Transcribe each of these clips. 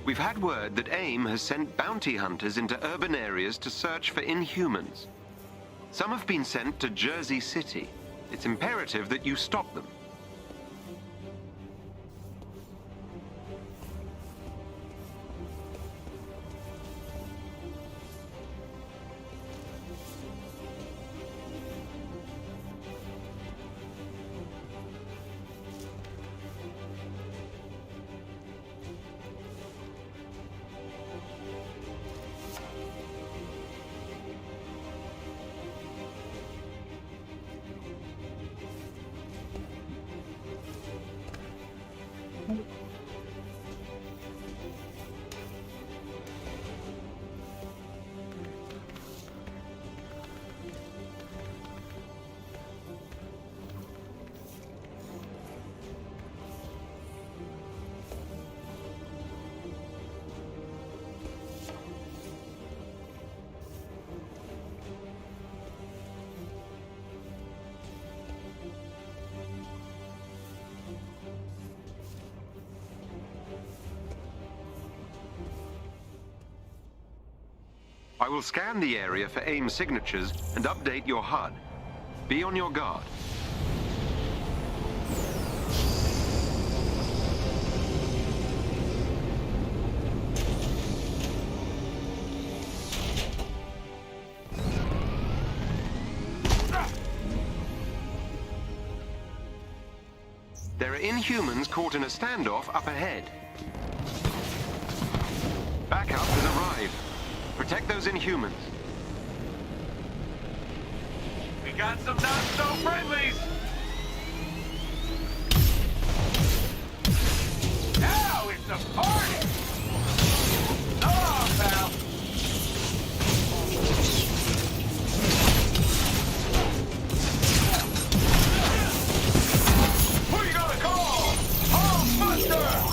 We've had word that AIM has sent bounty hunters into urban areas to search for Inhumans. Some have been sent to Jersey City. It's imperative that you stop them. I will scan the area for AIM signatures and update your HUD. Be on your guard. There are Inhumans caught in a standoff up ahead. Backup has arrived. Protect those Inhumans. We got some not-so-friendlies! Now it's a party! Oh, pal! Who you gonna call? Hulkbuster!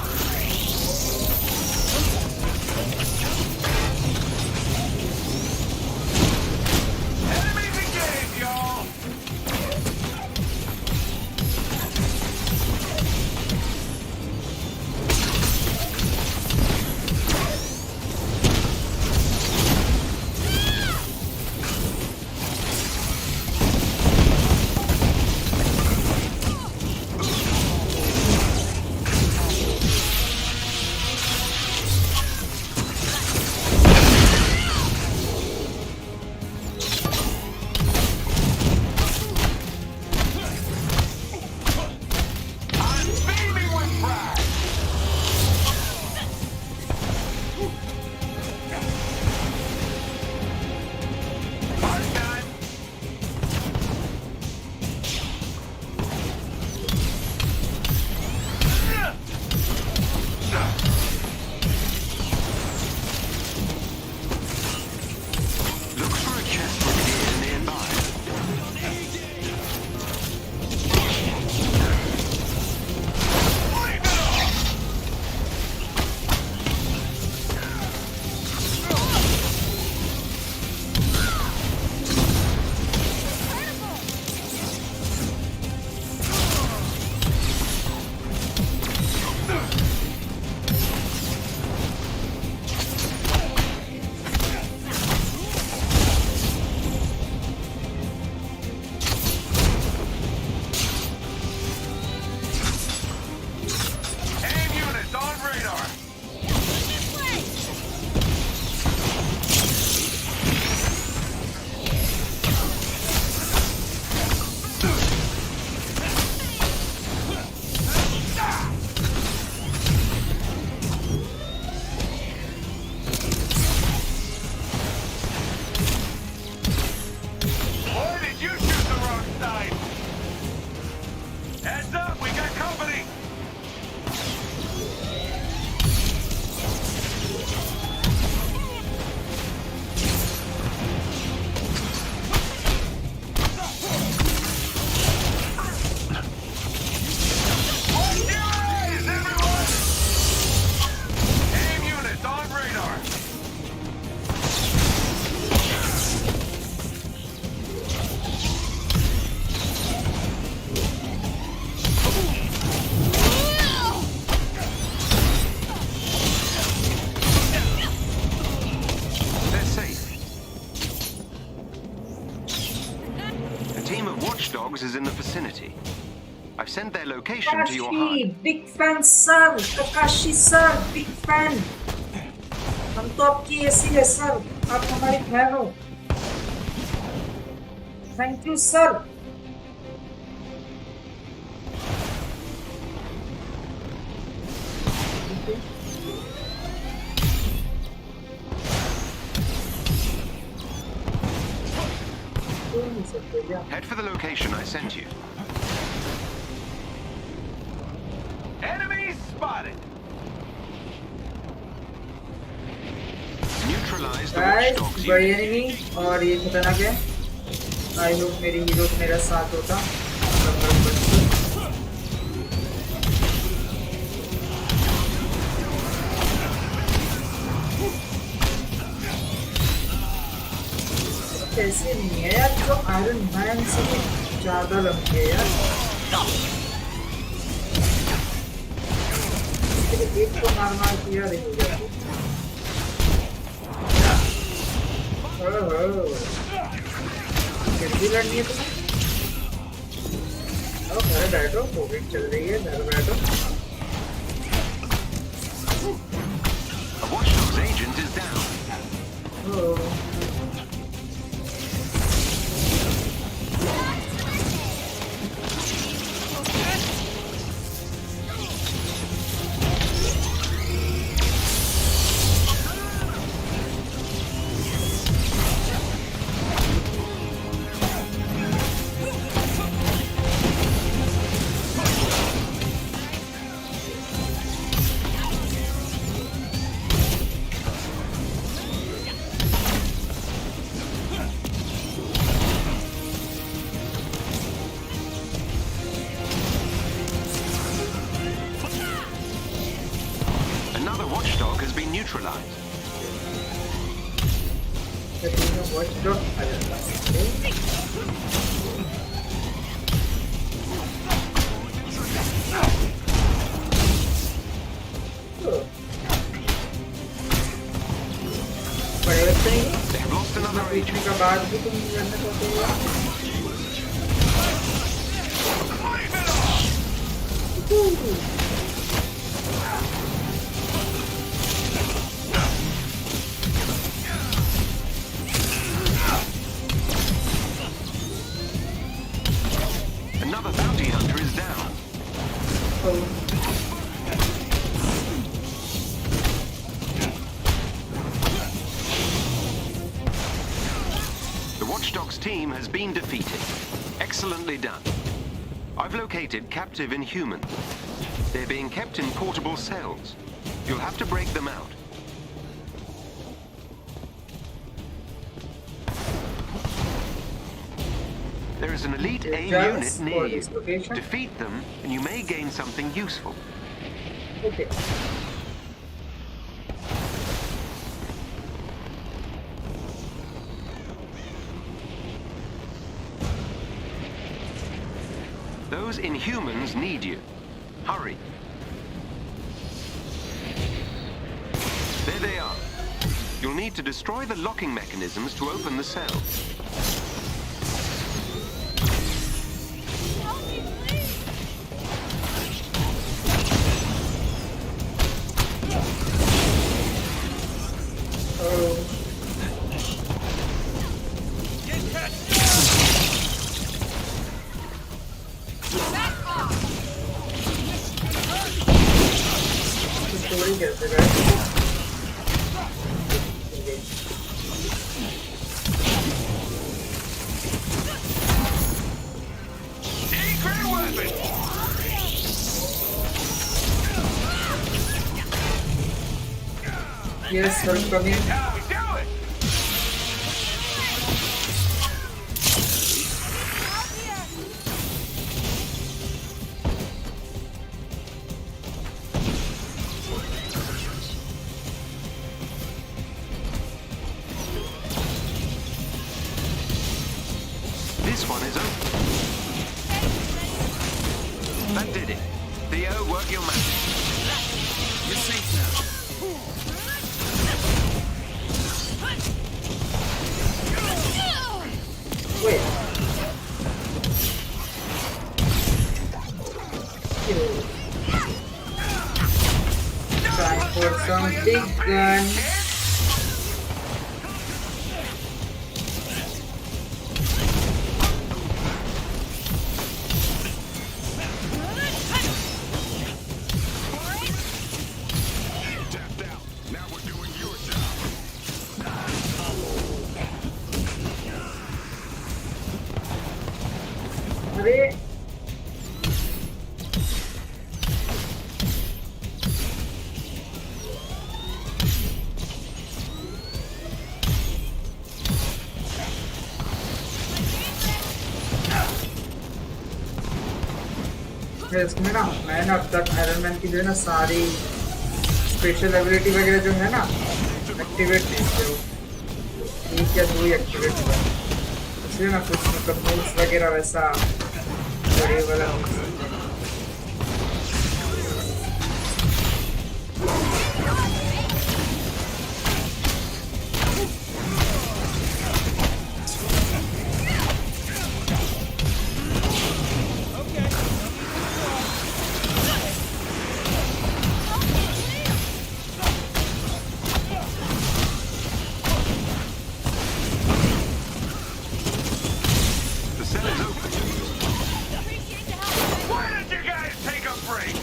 watchdogs is in the vicinity. I've sent their location to your Takashi, HUD. big fan sir. Takashi sir, big fan. हम तो आपकी ऐसी है sir, आप हमारी fan हो. Thank you sir. Head for the location I sent you. Enemy spotted. Neutralize the guys watchdogs बड़ी unit. Enemy और ये खतरनाक है. आई होप मेरी हीरो मेरा साथ होता. ऐसे नहीं है यार, जो आयरन मैन से भी ज्यादा लंबी है यार. एक को मार किया नहीं जाती. जल्दी लड़नी है तुम्हें. घर बैठो, कोविड चल रही है, घर बैठो. A watchdog's agent is down. Another watchdog has been neutralized. They have lost another agent. का बाद भी तुम करने पड़ेगा. Another bounty hunter is down. The watchdog's team has been defeated. Excellently done. I've located captive Inhumans. They're being kept in portable cells. You'll have to break them out. There is an elite A unit near you. Defeat them, and you may gain something useful. Okay. Those Inhumans need you. Hurry. There they are. You'll need to destroy the locking mechanisms to open the cells. Yes, sir, come in. How we do it? This one is open. That did it. Theo, work your magic. You're safe now. Wait. big gun. Tapped out. Now we're doing your job. अरे इसमें ना मैंने अब तक iron man की जो है ना सारी स्पेशल एबिलिटी वगैरह जो है ना एक्टिवेट नहीं किया वो एक या दो ही एक्टिवेट हुआ इसलिए ना कुछ मतलब मूव्स वगैरह वैसा बड़े वाला The cell is open. Why did you guys take a break?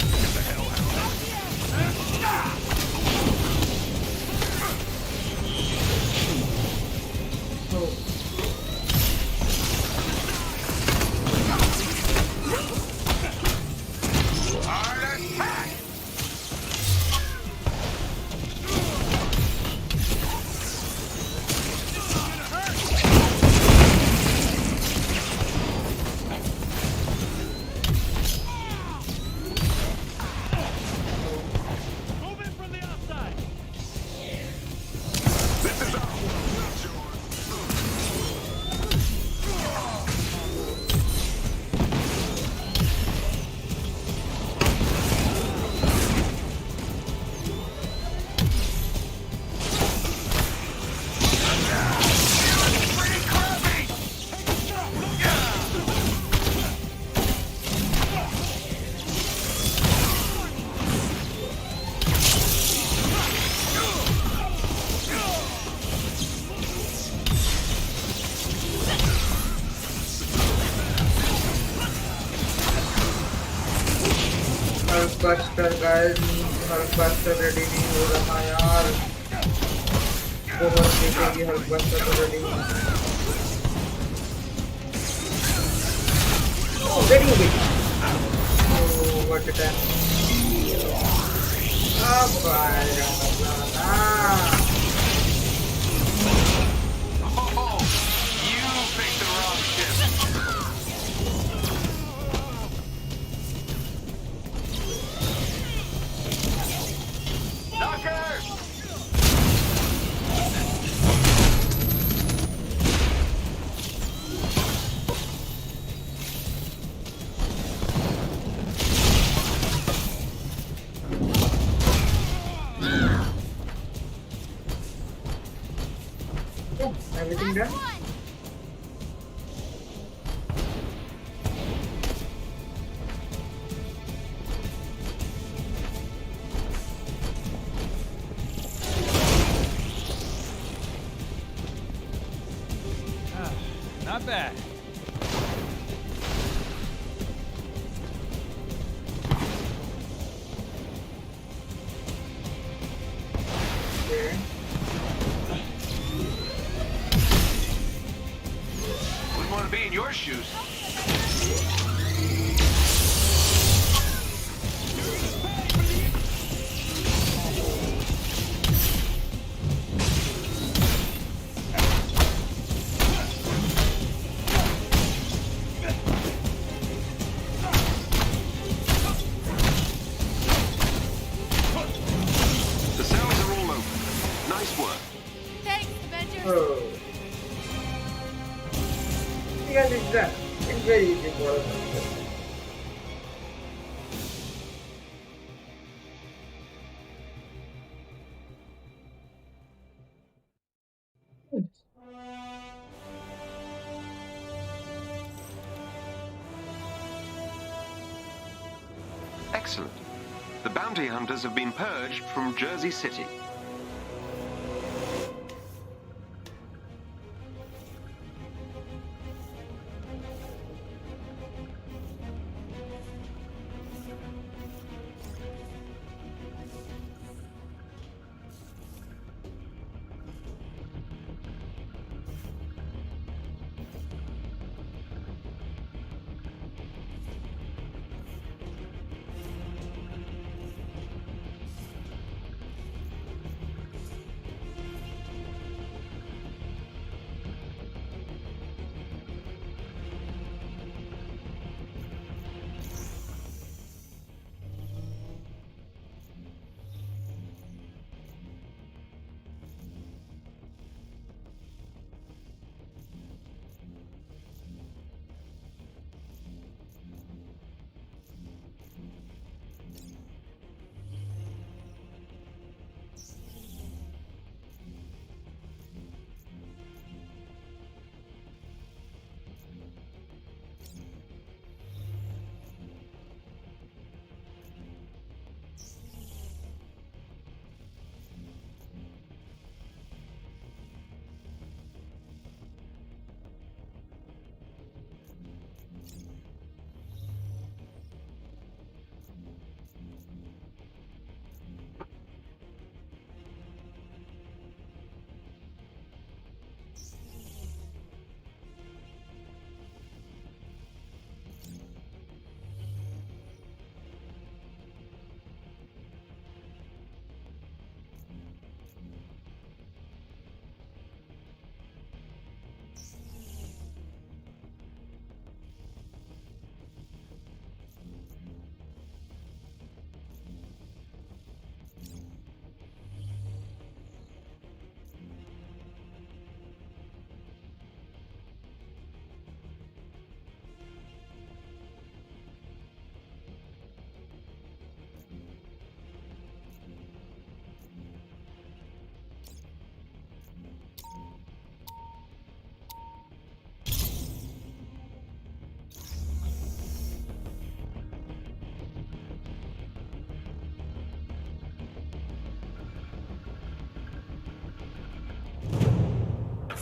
Get the hell out. Hard attack! Move in from the outside. This is ours, not yours. Pretty crappy! Hulkbuster guys Hulkbuster ready नहीं हो रहा यार बहुत देखेगी Hulkbuster तो ready ready हो गई oh what a time अब आएगा मजा ना Oh, you picked the wrong ship. Knocker! everything done Not bad. okay Wouldn't want to be in your shoes. The cells are all open. Nice work. Thanks, Avengers. oh because it's done it's very easy for us Excellent. The bounty hunters have been purged from Jersey City.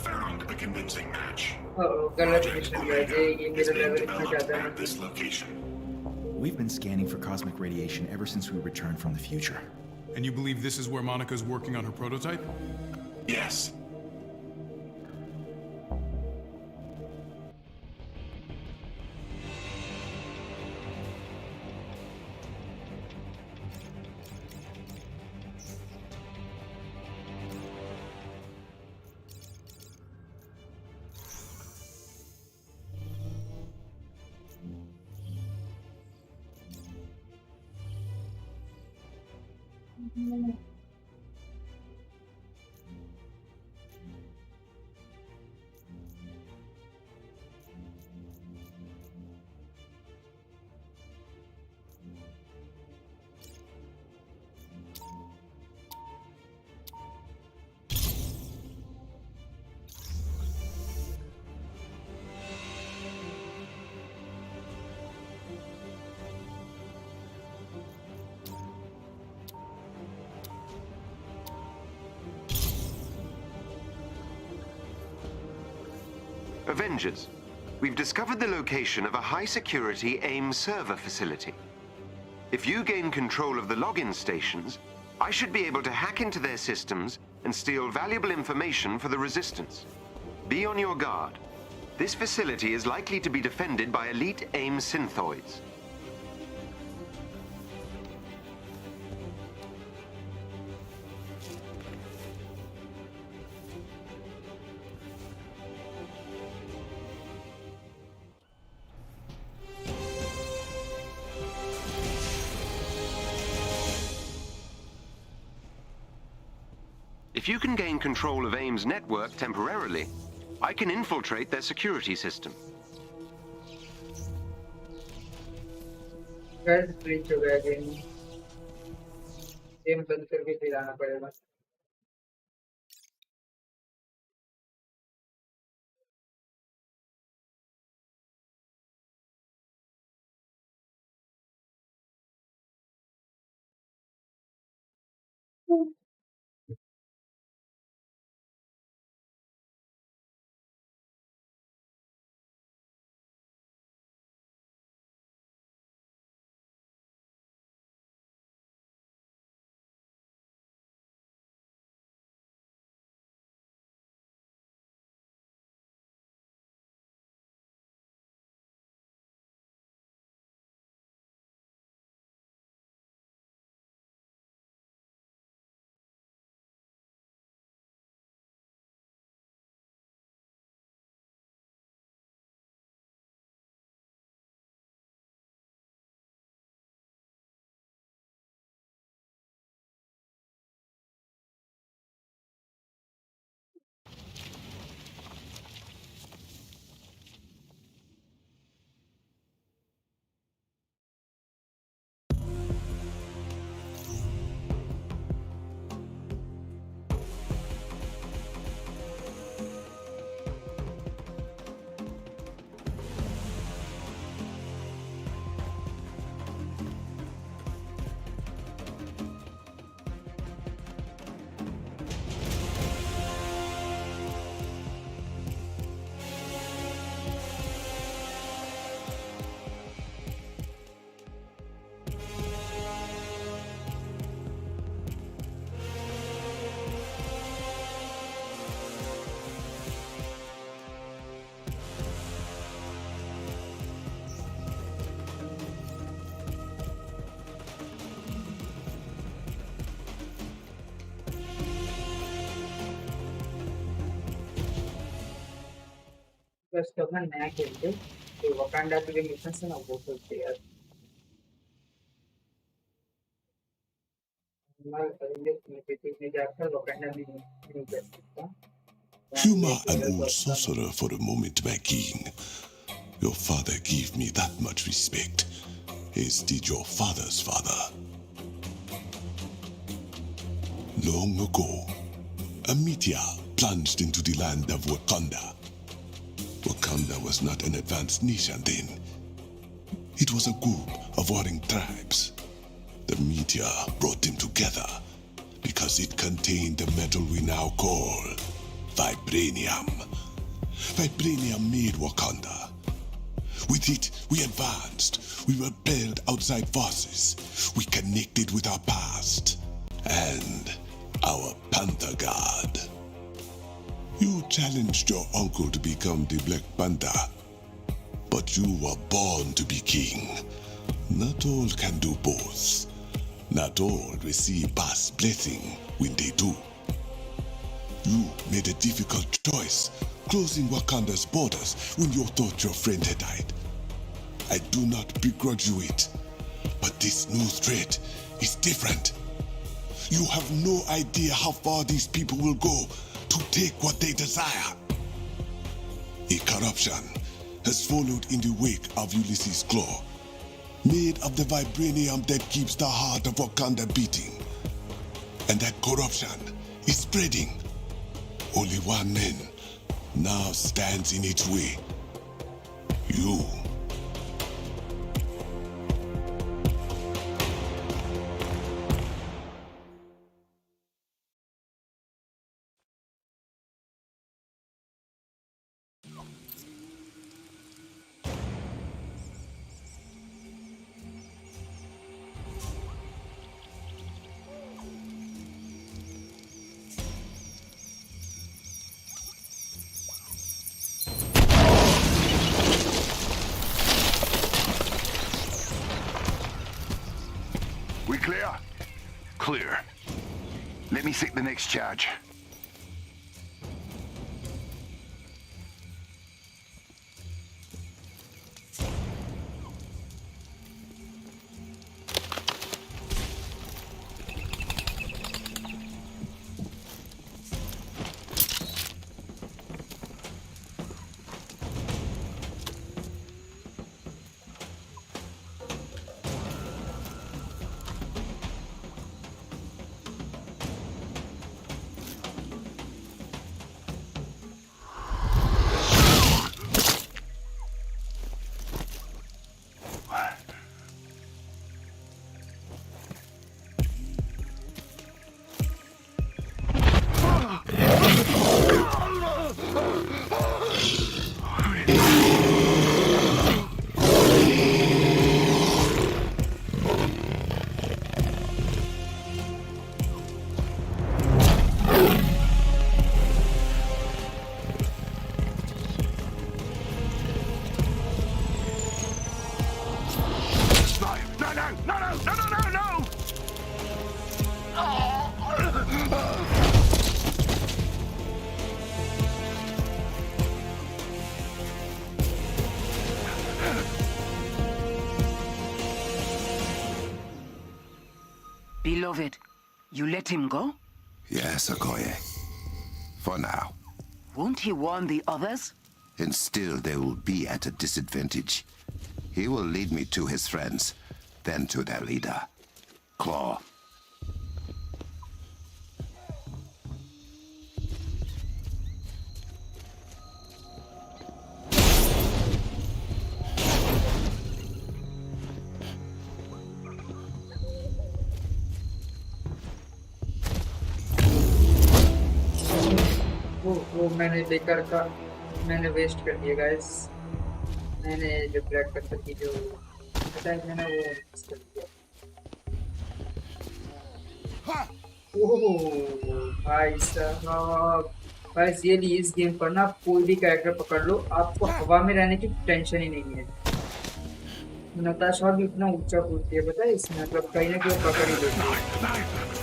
Found a convincing match. गलत Project mission Omega गए ये is मेरा being level इतना developed ज्यादा at this नहीं location. We've been scanning for cosmic radiation ever since we returned from the future. And you believe this is where Monica's working on her prototype? Yes. Avengers, we've discovered the location of a high-security AIM server facility. If you gain control of the login stations, I should be able to hack into their systems and steal valuable information for the Resistance. Be on your guard. This facility is likely to be defended by elite AIM synthoids. If you can gain control of AIM's network temporarily, I can infiltrate their security system. Gas breach हो गया game game बंद करके फिर आना पड़ेगा focus करना नया खेलते तो वकांडा के जो मिशन है ना वो खेलते यार हमारे पहले में जाकर वकांडा में नहीं कर सकता Humor an old sorcerer for a moment, my king. Your father gave me that much respect, as did your father's father. Long ago, a meteor plunged into the land of Wakanda. Wakanda was not an advanced nation then. It was a group of warring tribes. The meteor brought them together because it contained the metal we now call vibranium. Vibranium made Wakanda. With it, we advanced. We repelled outside forces. We connected with our past and our Panther God. You challenged your uncle to become the Black Panther, but you were born to be king. Not all can do both. Not all receive past blessing when they do. You made a difficult choice, closing Wakanda's borders when you thought your friend had died. I do not begrudge you it, but this new threat is different. You have no idea how far these people will go to take what they desire. A corruption has followed in the wake of Ulysses' Claw, made of the vibranium that keeps the heart of Wakanda beating. And that corruption is spreading. Only one man now stands in its way. You. We clear? Clear. Let me seek the next charge. Beloved, you let him go? Yes, Okoye. For now. Won't he warn the others? And still they will be at a disadvantage. He will lead me to his friends, then to their leader, Claw. वो मैंने लेकर का मैंने waste कर दिया guys मैंने जो black panther की जो अटैक है ना वो मिस कर दिया ओह भाई साहब गाइस ये लिए इस गेम पर ना कोई भी कैरेक्टर पकड़ लो आपको हवा में रहने की टेंशन ही नहीं है नताशा भी इतना ऊंचा कूदती है पता है इसमें मतलब कहीं ना कहीं पकड़ ही लेती है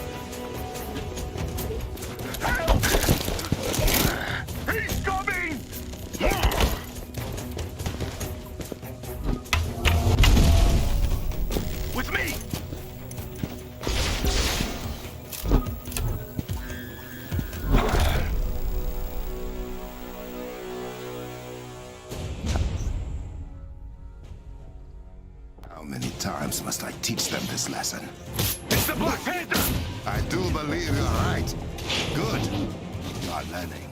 times must I teach them this lesson? It's the Black Panther! I do believe you're right. Good. You are learning.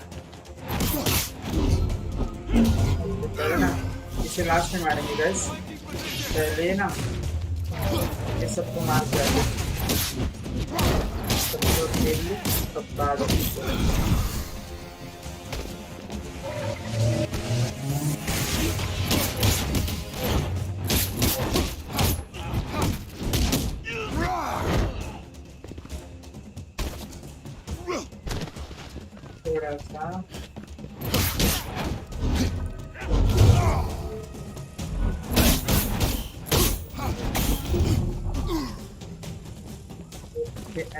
चलो ना इसे लास्ट में मारेंगे guys पहले ना ये सबको मार दिया सबको खेल ली तब बाद थोड़ा सा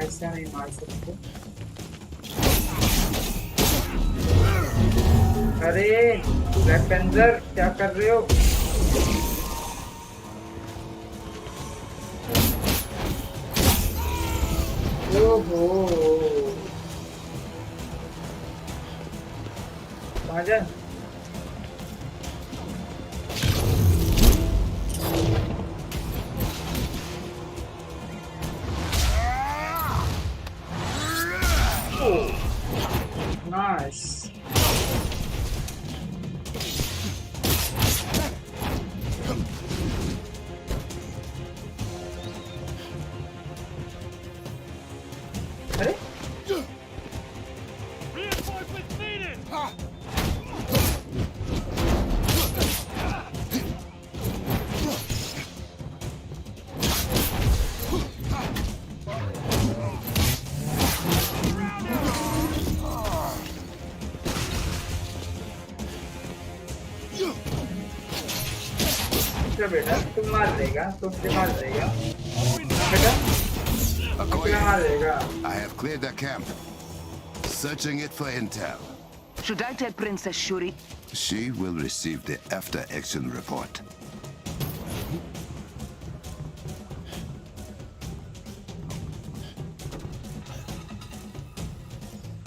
ऐसा नहीं मार सकते अरे ब्लैक पैंथर क्या कर रहे हो ओहो आजा Nice. अरे Reinforcements needed! बेटा तुम मार देगा तुमसे मार देगा बेटा अपना मार देगा I have cleared the camp. Searching it for intel. Should I tell Princess Shuri? She will receive the after-action report.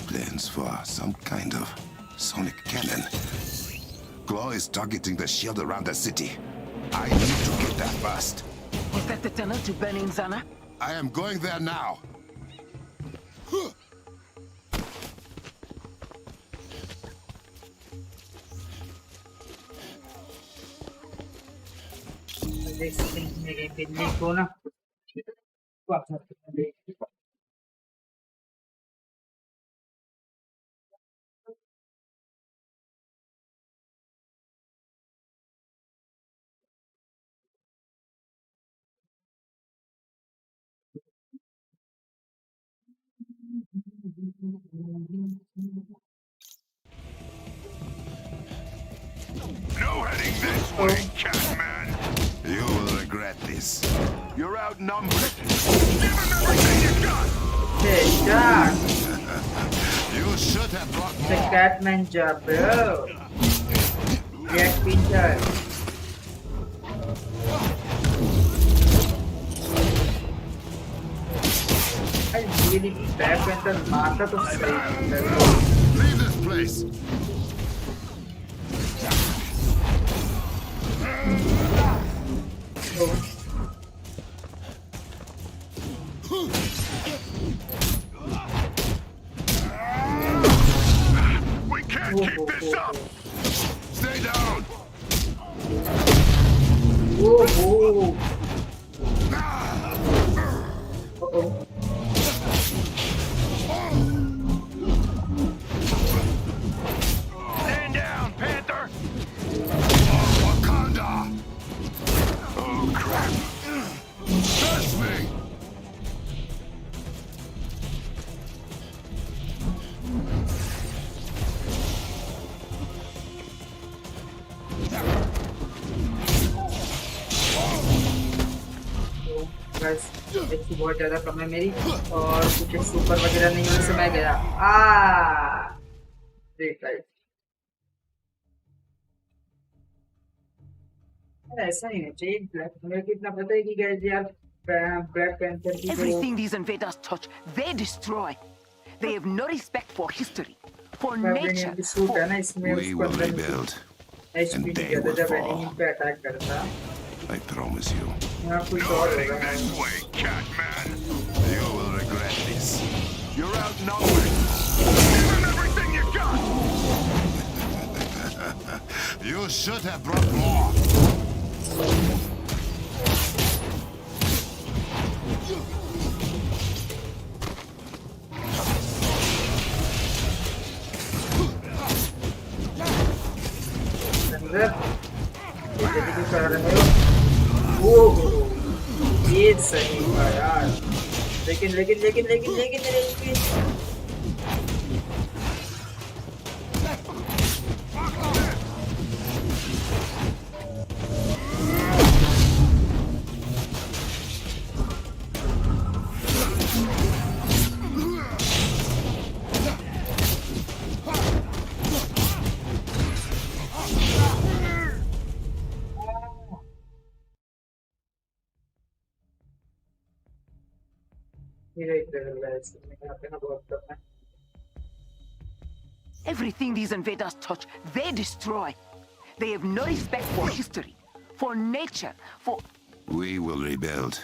Plans for some kind of sonic cannon. Claw is targeting the shield around the city. I need to get that first. Is that the tunnel to Benin Zana? I am going there now. मेरे बिल्ली को ना No heading this way, Catman! You will regret this. You're outnumbered. Give him everything you got! Hey, Jack! You should have brought The more. Catman job, bro. Black Panther. I really Black Panther मारता तो सही है. Leave this place. We can't keep this up! Stay down. Oh. Stand down, Panther! Wakanda. Oh, crap. Touch me. बस XC बहुत ज़्यादा कम है मेरी और कुछ सुपर वगैरह नहीं होने से मैं गया देख गाइस ऐसा नहीं है चाहिए ब्लैक मेरे को इतना पता है कि गाइस यार ब्लैक पैंथर की Everything these invaders touch, they destroy. They have no respect for history, for nature. Suit है ना इसमें We will rebuild. HP And they नहीं will जब fall. एनिमी पे अटैक करता I promise you. यहाँ कुछ और होगा। way, Catman. You will regret this. You're outnumbered. Give him everything you got. You should have brought more. अंदर ये भी कुछ आ रहा है। ओह ये सही था यार। लेकिन मेरे Everything these invaders touch, they destroy. They have no respect for history, for nature, for... We will rebuild,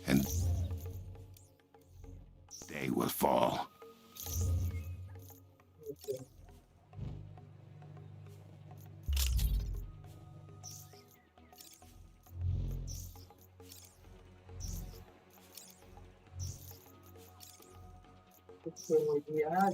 and they will fall. यार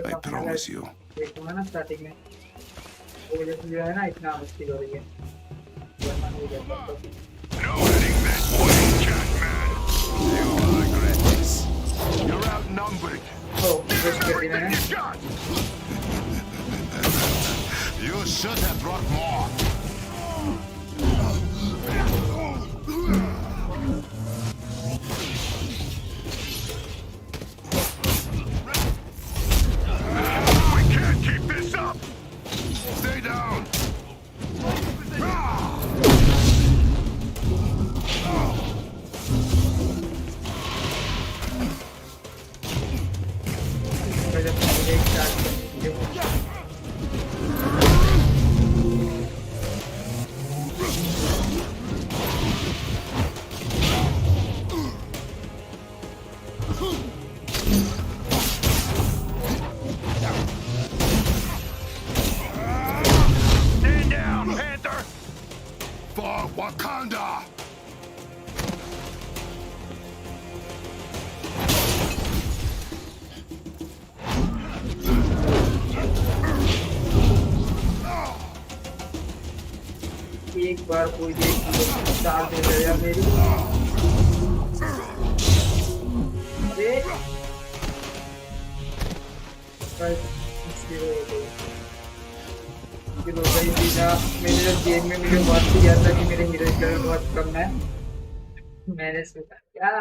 I promise you. देखूंगा ना स्टार्टिंग में वो वजह से जो है ना इतना मुश्किल हो रही है वरना नहीं कर पाता No hitting this way, Catman. You will regret this. You're outnumbered. ओ वेस्ट कर दिया है You should have brought more. We can't keep this up. Stay down. जब मुझे स्टार्ट कर Stand down, Panther. For Wakanda. एक बार कोई डाल दे गया मेरी अरे मेरे गेम में मुझे बहुत किया था कि मेरे हीरो का बहुत कम है मैंने सोचा क्या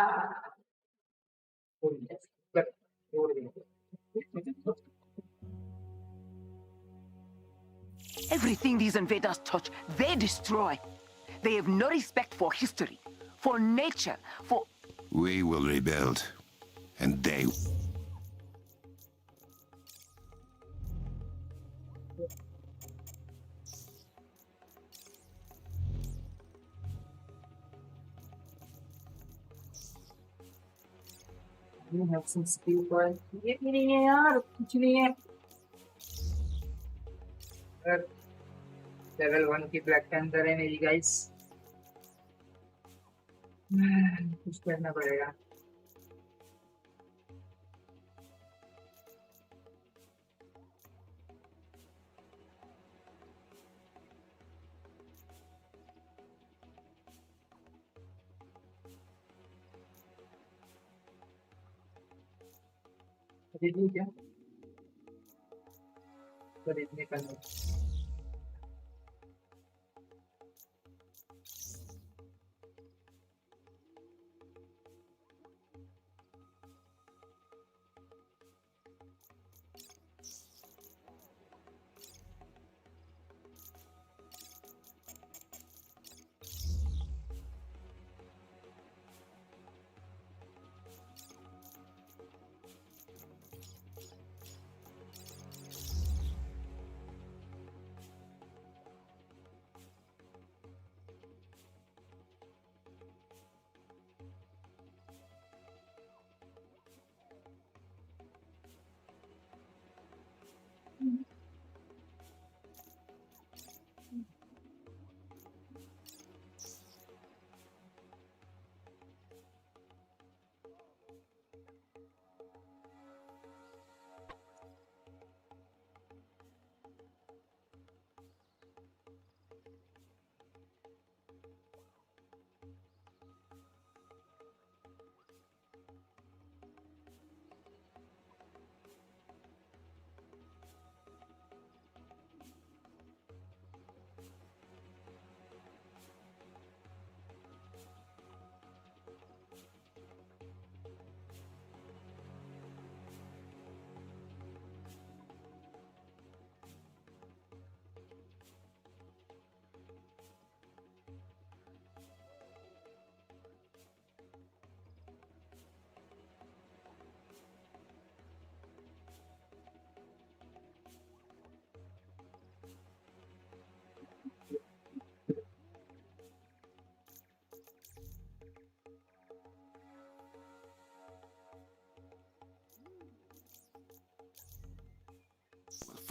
Everything these invaders touch, they destroy. They have no respect for history, for nature, for... We will rebuild, and they... You have some skill point. ये भी नहीं है यार कुछ नहीं है लेवल 1 की ब्लैक पैंथर है मेरी गाइस कुछ करना पड़ेगा खरीदूं क्या खरीदने का नहीं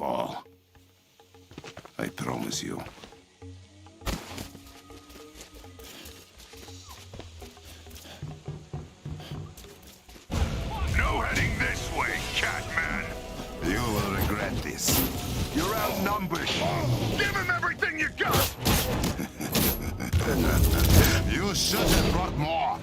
fall. I promise you. No heading this way, Catman! You will regret this. You're outnumbered. Give him everything you got! You should have brought more.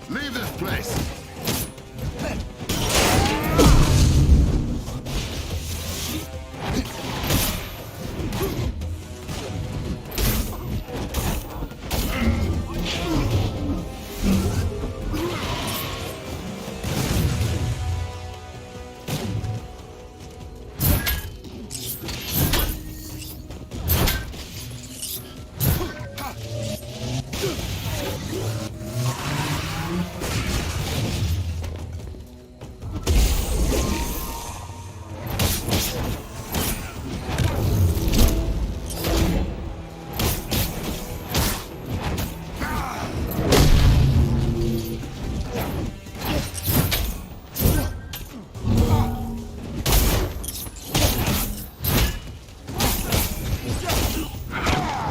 Leave this place.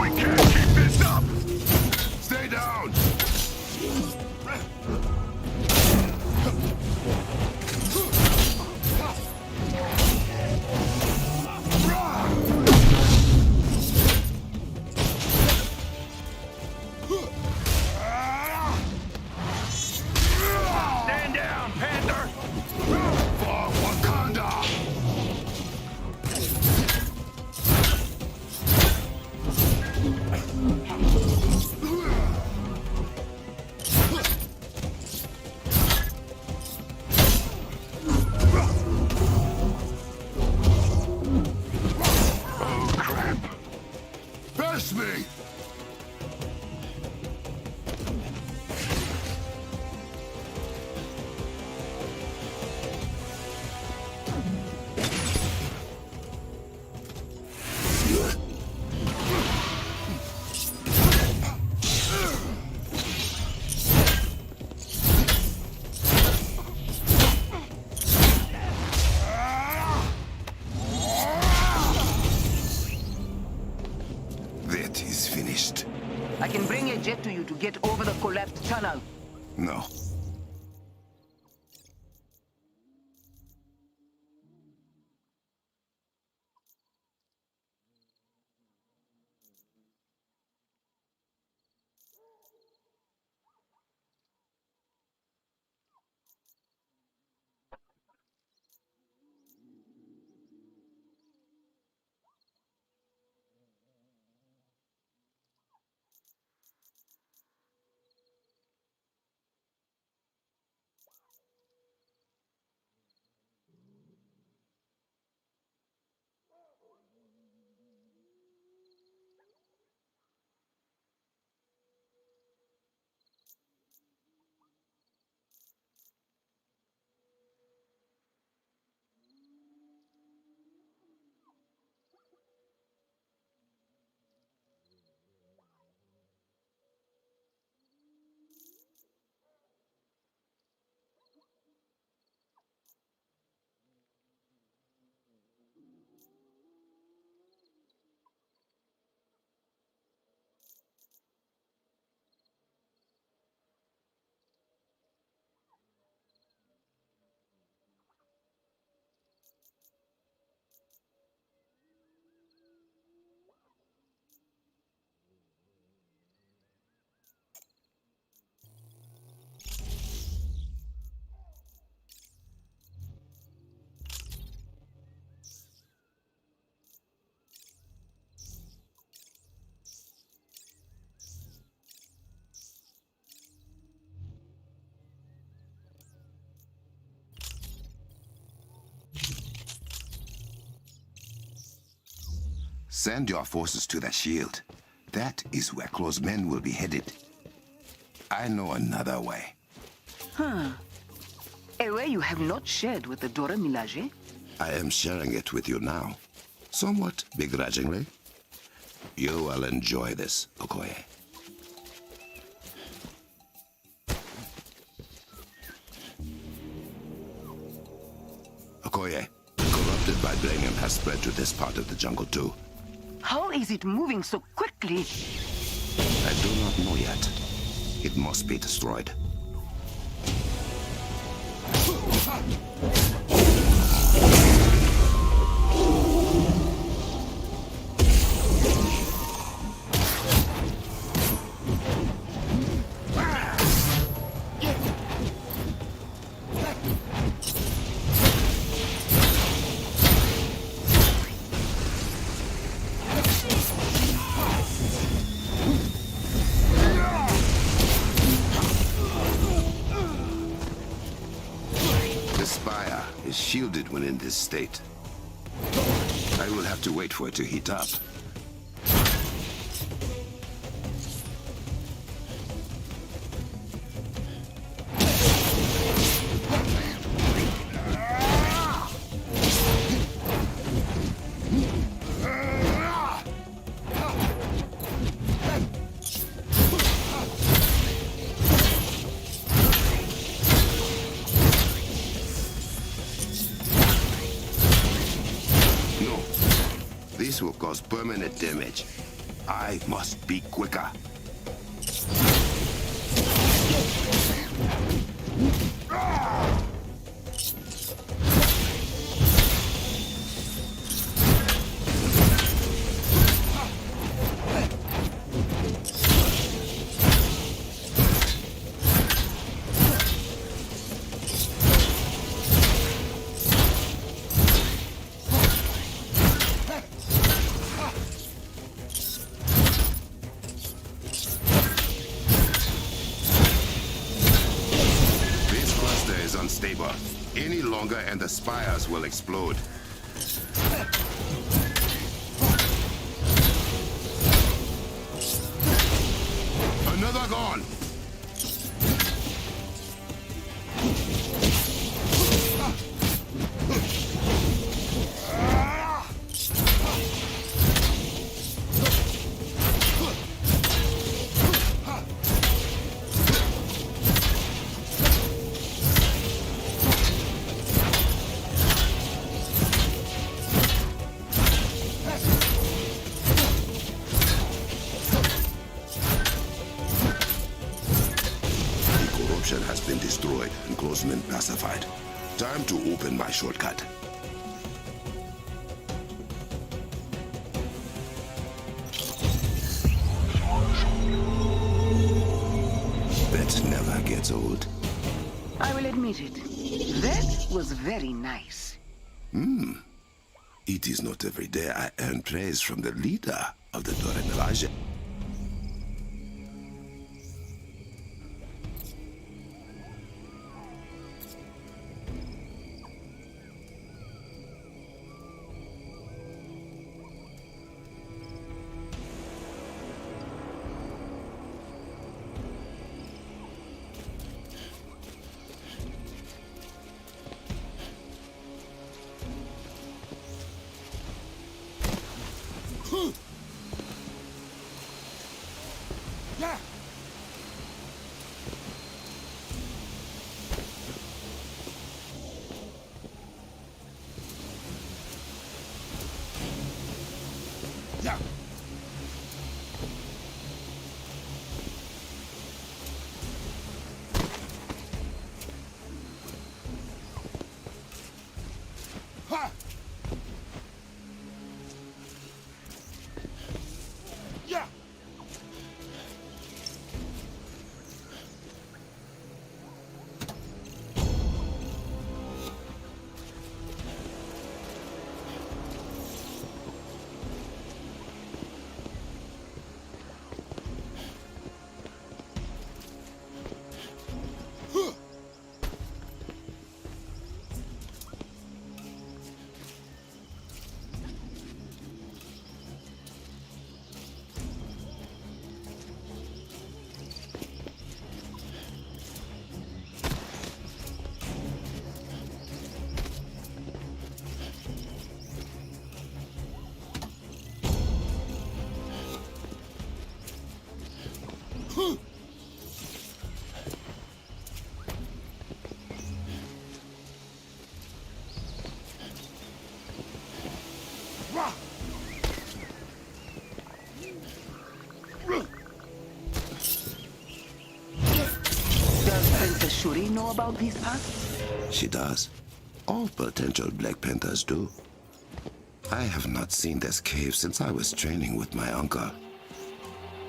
We can't keep this up! Stay down. Stand down, Panther! For Wakanda. Oh, crap. Pass me. That is finished. I can bring a jet to you to get over the collapsed tunnel. No. Send your forces to the shield. That is where close men will be headed. I know another way. A way you have not shared with the Dora Milaje? I am sharing it with you now. Somewhat begrudgingly. You will enjoy this, Okoye. Okoye, corrupted vibranium has spread to this part of the jungle too. How is it moving so quickly? I do not know yet. It must be destroyed. Shielded when in this state. I will have to wait for it to heat up. This will cause permanent damage. I must be quicker. Unstable. Any longer and the spires will explode. Another gone. Has been destroyed and closemen pacified. Time to open my shortcut. That never gets old. I will admit it. That was very nice. It is not every day I earn praise from the leader of the Dora Milaje. Shuri know about these paths? She does. All potential Black Panthers do. I have not seen this cave since I was training with my uncle.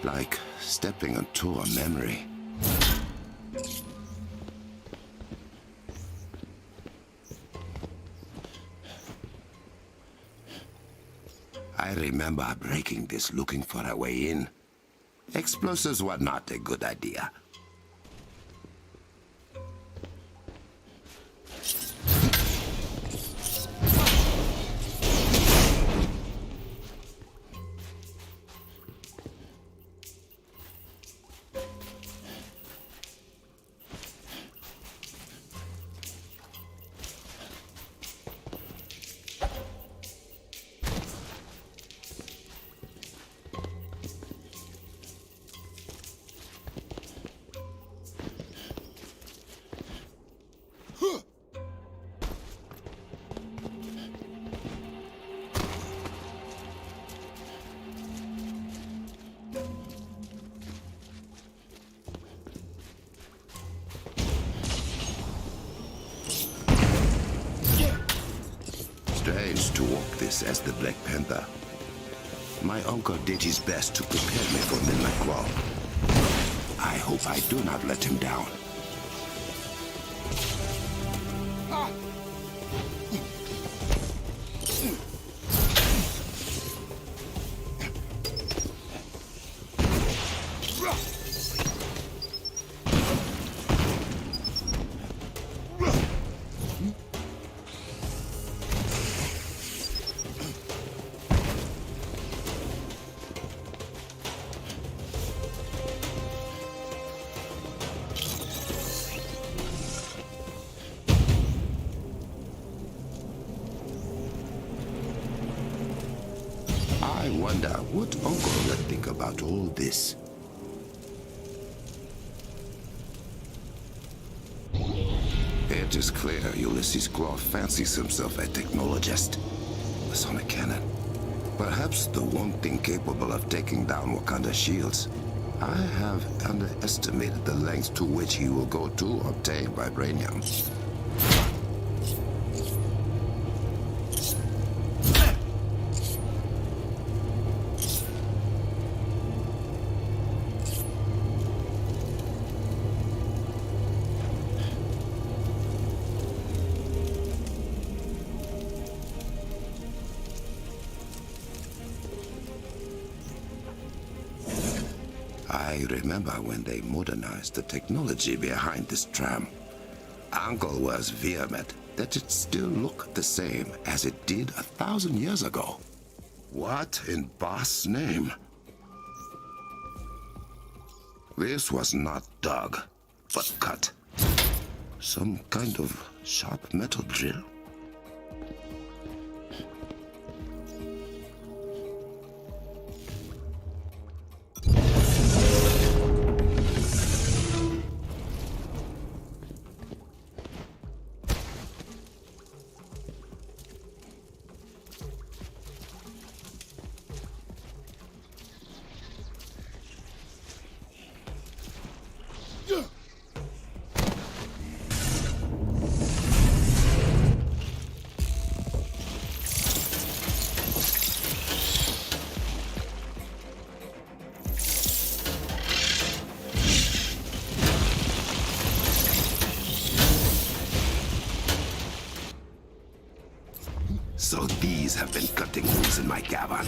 Like stepping into a memory. I remember breaking this looking for a way in. Explosives were not a good idea. Strange to walk this as the Black Panther. My uncle did his best to prepare me for midnight crawl. I hope I do not let him down. I wonder what Uncle would think about all this. It is clear Ulysses Claw fancies himself a technologist. A sonic cannon. Perhaps the one thing capable of taking down Wakanda's shields. I have underestimated the lengths to which he will go to obtain vibranium. I remember when they modernized the technology behind this tram. Uncle was vehement that it still looked the same as it did 1,000 years ago. What in Boss' name? This was not dug, but cut. Some kind of sharp metal drill. So these have been cutting holes in my cavern.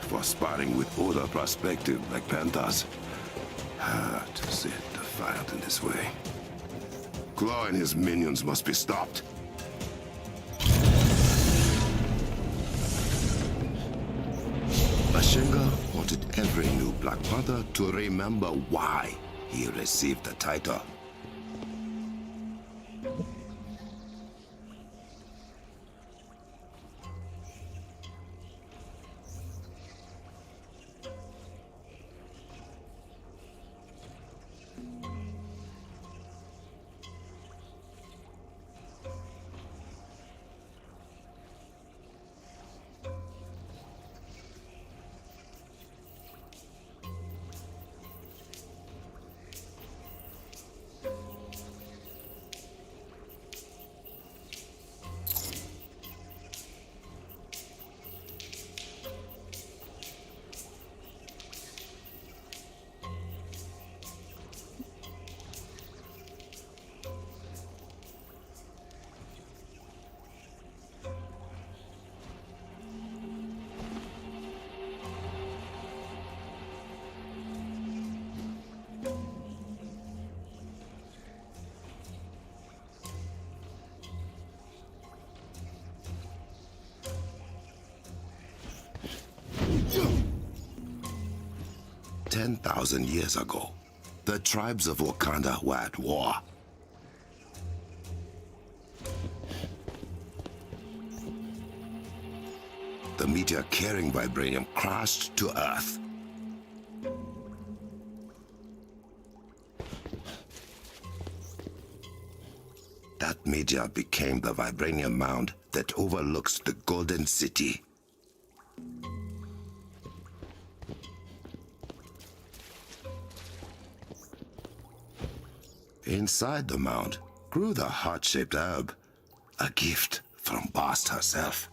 for sparring with older prospective like Panthers. To sit defiant in this way. Claw and his minions must be stopped. Bashenga wanted every new Black Panther to remember why he received the title. "10,000 years ago, the tribes of Wakanda were at war. The meteor carrying vibranium crashed to Earth. That meteor became the vibranium mound that overlooks the Golden City. Inside the mound grew the heart-shaped herb, a gift from Bast herself.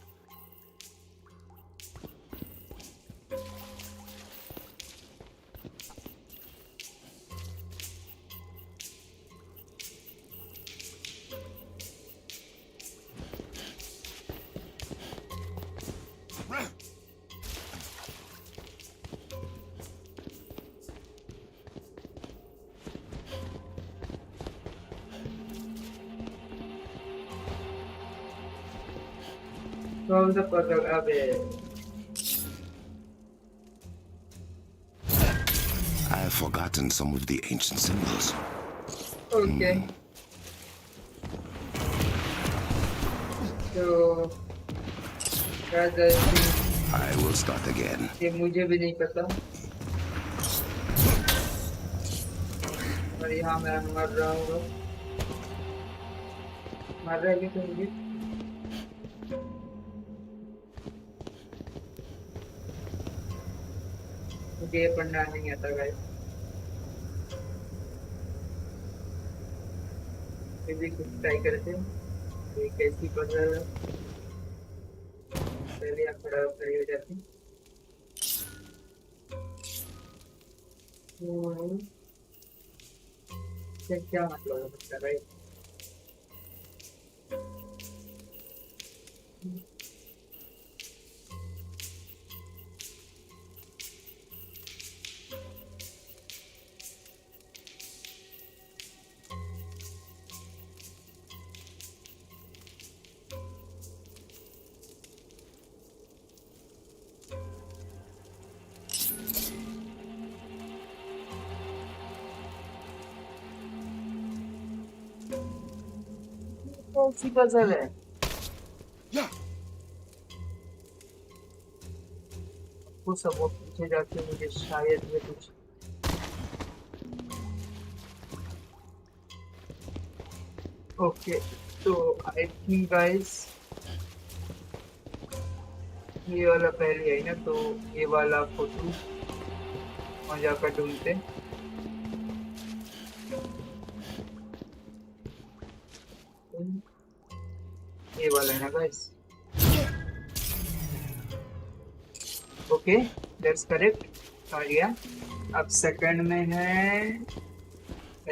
Solve the puzzle, abe. I have forgotten some of the ancient symbols. Okay. So, rather I will start again. ये मुझे भी नहीं पता और यहाँ मैं मर रहा हूँ मर रहा है क्या मुझे मुझे ये पढ़ना नहीं आता गाइस फिर भी कुछ ट्राई करते हैं ये कैसी पजल पहले आप खड़ा खड़ी हो जाती क्या मतलब है इसका राइट कौन-सी पजल है वो सब वो पीछे जाके मुझे शायद ये कुछ ओके तो आई थिंक गाइस ये वाला पहले है ना तो ये वाला फोटो वहाँ जाकर ढूंढते ये वाला है ना गाइस ओके दैट्स करेक्ट आ गया अब सेकंड में है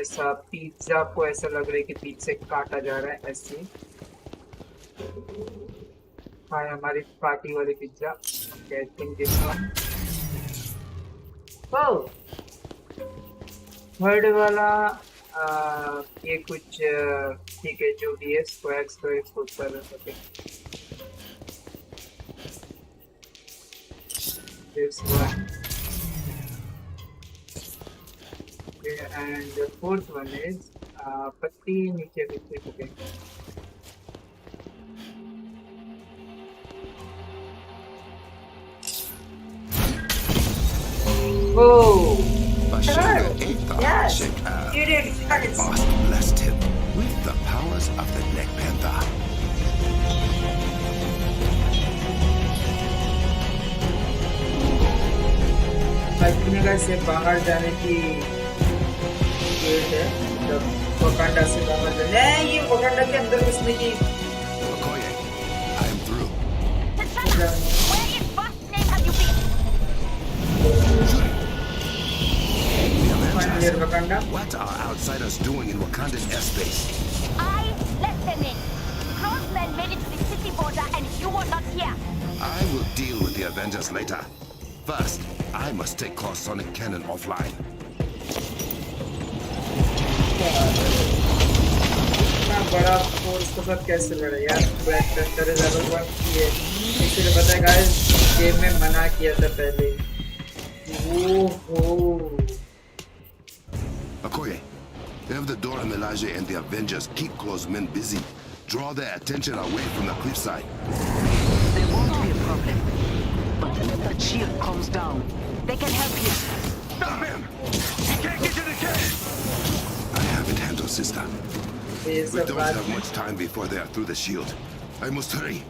ऐसा पिज्जा को ऐसा लग रहा है कि बीच से काटा जा रहा है ऐसे हाँ हमारी पार्टी वाली pizza I think this one. Oh, third वाला ये कुछ ठीक है जो भी है स्क्वायर होता है okay this one okay, and the fourth one is पत्ती नीचे नीचे okay oh Bashenga ate the yes heart-shaped herb. you did guys Boss blessed him with the powers of the Black Panther. अल्पनिका से बाहर जाने की gate है मतलब Wakanda से बाहर जाने नहीं ये वकांडा के अंदर घुसने की Okoye, I am through. T'Challa, where in God's name have you been? Final year Wakanda What are outsiders doing in Wakandan airspace? I let them in. Crossmen made it to the city border and you were not here. I will deal with the Avengers later. First, I must take Claw's sonic cannon offline. इतना बड़ा force के साथ कैसे लड़े यार black panther level 1 की है इसलिए पता है गाइस गेम में मना किया था पहले ओहो Okoye, have the Dora Milaje and the Avengers keep Claw's men busy. Draw their attention away from the cliffside. There won't be a problem. But if that shield comes down, they can help you. Stop him! He can't get to the cave! I have it handled, sister. ये We सब don't बात have much time before they are through the shield. I must hurry.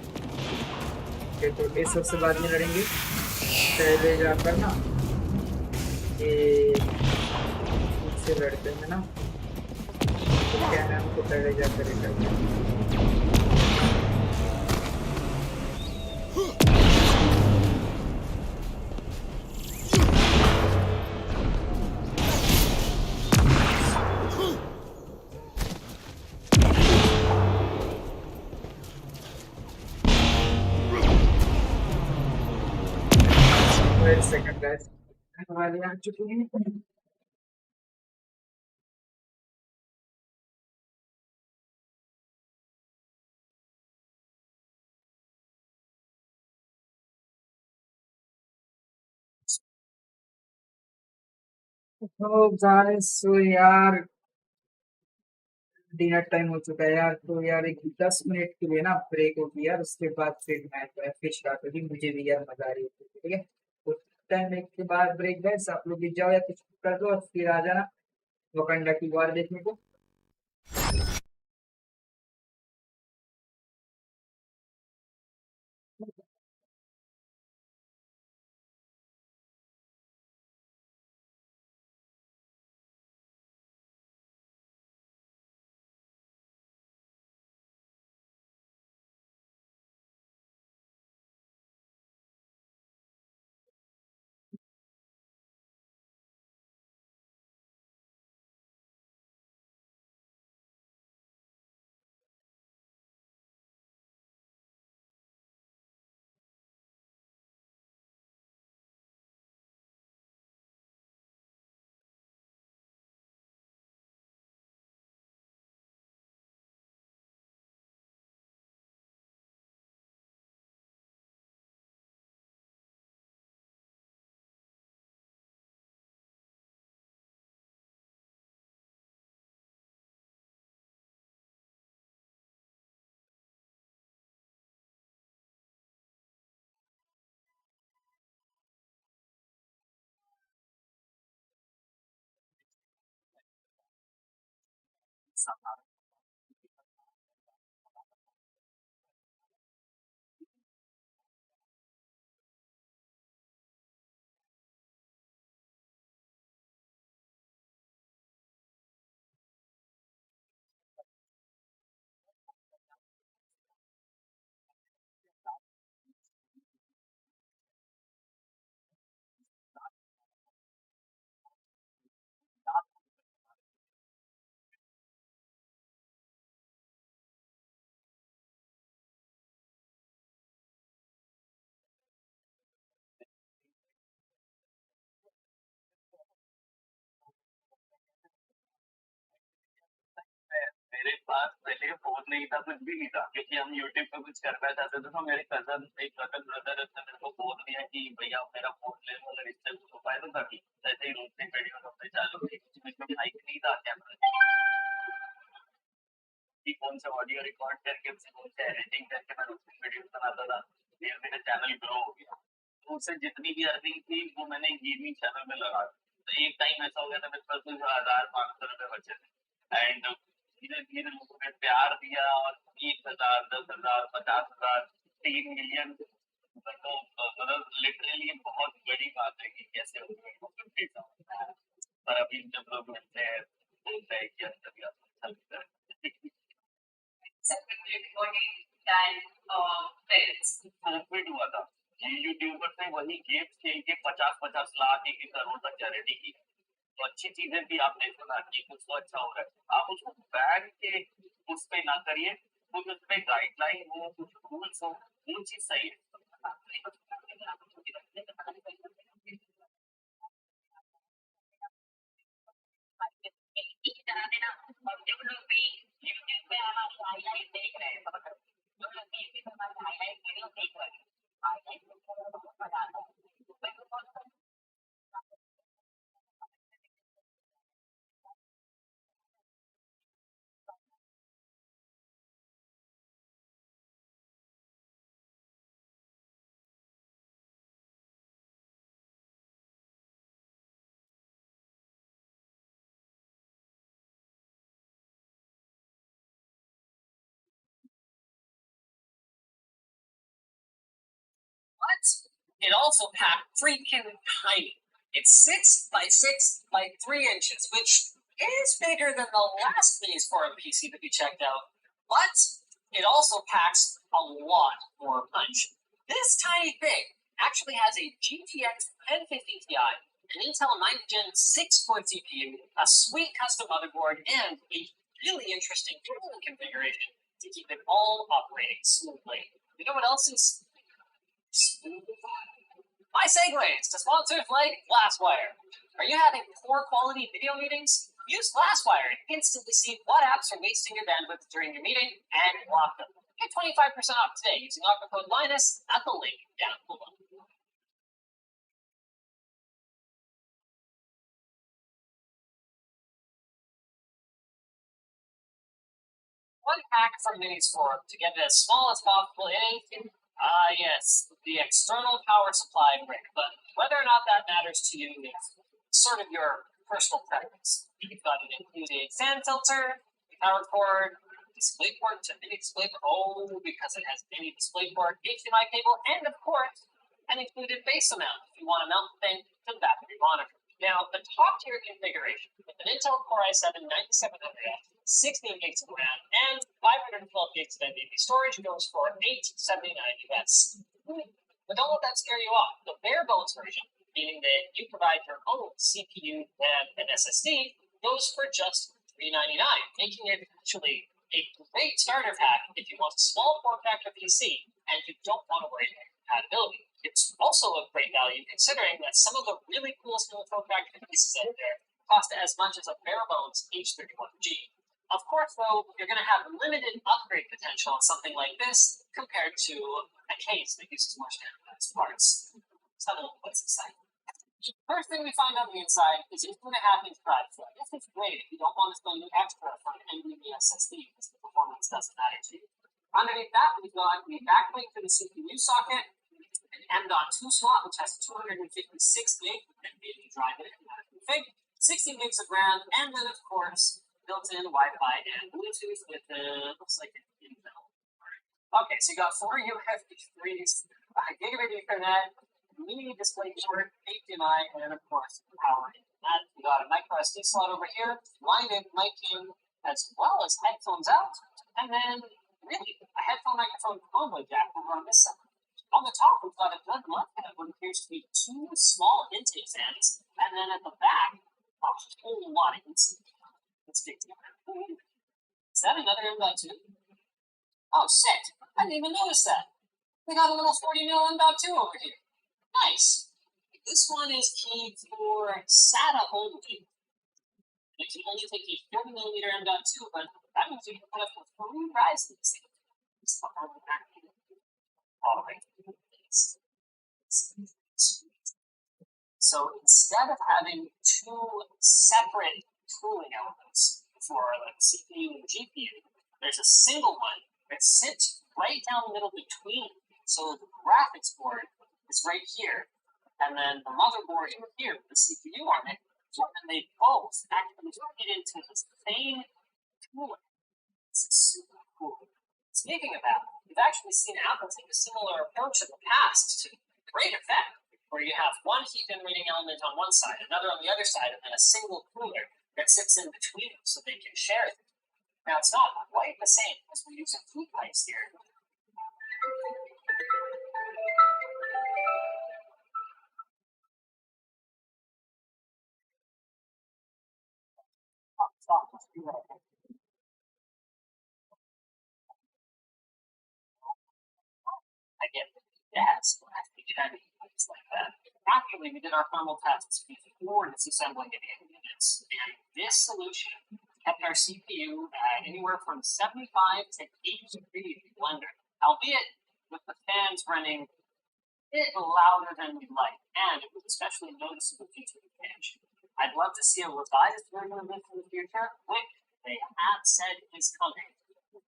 है तो ये सबसे बाद में लड़ेंगे पहले जाकर ना ये इससे लड़ते हैं ना तो क्या नाम को पहले जाकर ये करते हैं Wait a second, guys. हमारे यहाँ चुकी है तो गाइस सो यार डिनर टाइम हो चुका है यार तो यार एक 10 मिनट के लिए ना ब्रेक होगी यार उसके बाद फिर मैच है फिर स्टार्ट होगी मुझे भी यार मजा आ रही है ठीक है तो टाइम के बाद ब्रेक गाइस आप लोग भी जाओ या कुछ कर दो और फिर आ जाना वकांडा की वार देखने को मेरे पास पहले फोन नहीं था, कुछ भी नहीं था, क्योंकि हम यूट्यूब पे कुछ करना चाहते थे। तो मेरे एक कजन ब्रदर ने मेरे को बोल दिया कि भैया मेरा फोन ले लो, अगर इससे कुछ उपाय तो कर ली। ऐसे ही रोड पे वीडियो बनते चालू हुई, उसमें माइक नहीं था कैमरा, कि कौन सा ऑडियो रिकॉर्ड करके उससे कौन सा एडिटिंग करके मैं उसमें वीडियो बनाता था। धीरे धीरे चैनल ग्रो हो गया, तो उससे जितनी भी अर्निंग थी वो मैंने गेमिंग चैनल में लगा दी। तो एक टाइम ऐसा हो गया था मेरे पास कुछ 1,500 रुपए बचे थे, एंड धीरे धीरे लोगों ने प्यार दिया और 1,000, 10,000, 50,000, 3 मिलियन, तो मतलब लिटरली बहुत बड़ी बात है कि कैसे हो गया। पर अभी जब लोग मिलते हैं बोलते हैं कि अंदर का अच्छा लगता है। कोविड हुआ था, यूट्यूबर ने वही गेम्स खेल के 50-50 लाख 1 करोड़ तक चैरिटी की। तो अच्छी चीजें भी आपने सुना कि कुछ तो अच्छा हो रहा है, आप उसको बैन के उस पे ना करिए, कुछ उस पे गाइडलाइन हो, कुछ रूल्स हो, वो चीज सही है। But it also packed freaking tiny. It's 6 by 6 by 3 inches, which is bigger than the last piece for a PC to be checked out. But it also packs a lot more punch. This tiny thing actually has a GTX 1050 Ti, an Intel 9th Gen 6-core CPU, a sweet custom motherboard, and a really interesting cooling configuration to keep it all operating smoothly. You know what else is smooth? My segues to sponsors like Glasswire. Are you having poor quality video meetings? Use Glasswire and instantly see what apps are wasting your bandwidth during your meeting and block them. Get 25% off today using offer code Linus at the link down below. One hack from Miniscore to get it as small as possible is, yes, the external power supply brick. But whether or not that matters to you is sort of your personal preference. You've got an included fan filter, power cord, DisplayPort to mini DisplayPort, because it has mini DisplayPort, HDMI cable, and of course, an included base amount if you want to mount the thing to the back of your monitor. Now, the top tier configuration with an Intel Core i7 9700F, 16 gigs of RAM, and 512 gigs of NVMe storage goes for $879 US. But don't let that scare you off. The bare bones version, meaning that you provide your own CPU, RAM, and SSD, goes for just $399, making it actually a great starter pack if you want a small form factor PC and you don't want to worry about compatibility. It's also a great value considering that some of the really cool small form factor pieces out there cost as much as a bare bones H31G. Of course, though, you're going to have limited upgrade potential on something like this compared to a case that uses more standardized parts. Let's have a look what's inside. First thing we find on the inside is it's going to have infrared flow. This is great if you don't want to spend an extra for an NVMe SSD because the performance doesn't matter to you. Underneath that, we've got the backplate for the CPU socket, an M.2 slot, which has 256 gig NVMe drive in it, config, 16 gigs of RAM, and then, of course, built-in Wi-Fi and Bluetooth with looks like an Intel. Okay, so you got 4 USB 3s, gigabit Ethernet, mini DisplayPort, HDMI, and then, of course, power in that. We got a micro SD slot over here, line in, mic in, as well as headphones out, and then really a headphone microphone combo jack over on this side. On the top, we've got a good look at what appears to be 2 small intake fans, and then at the back, a whole lot of heatsink. Let's dig deeper. Is that another M.2? Oh, sick! I didn't even notice that. We got a little 40mm M.2 over here. Nice. This one is keyed for SATA only. It can only take a 40mm M.2, but That means we can put up to 3 Ryzen's. All right. So instead of having 2 separate cooling elements for the CPU and GPU, there's a single one that sits right down the middle between. So the graphics board is right here, and then the motherboard in here with the CPU on it, and they both actually get into the same cooling. This is super cool. Speaking of that, we've actually seen Apple take a similar approach in the past to great effect, where you have one heat generating element on one side, another on the other side, and then a single cooler that sits in between them so they can share it. Now, it's not quite the same as we're using heat pipes here. I get gas like that. Actually, we did our thermal tests before disassembling it in units, and this solution kept our CPU at anywhere from 75 to 80 degrees blender, albeit with the fans running a bit louder than we'd like, and it was especially noticeable due to the pitch. I'd love to see a revised version of this in the future, which they have said is coming.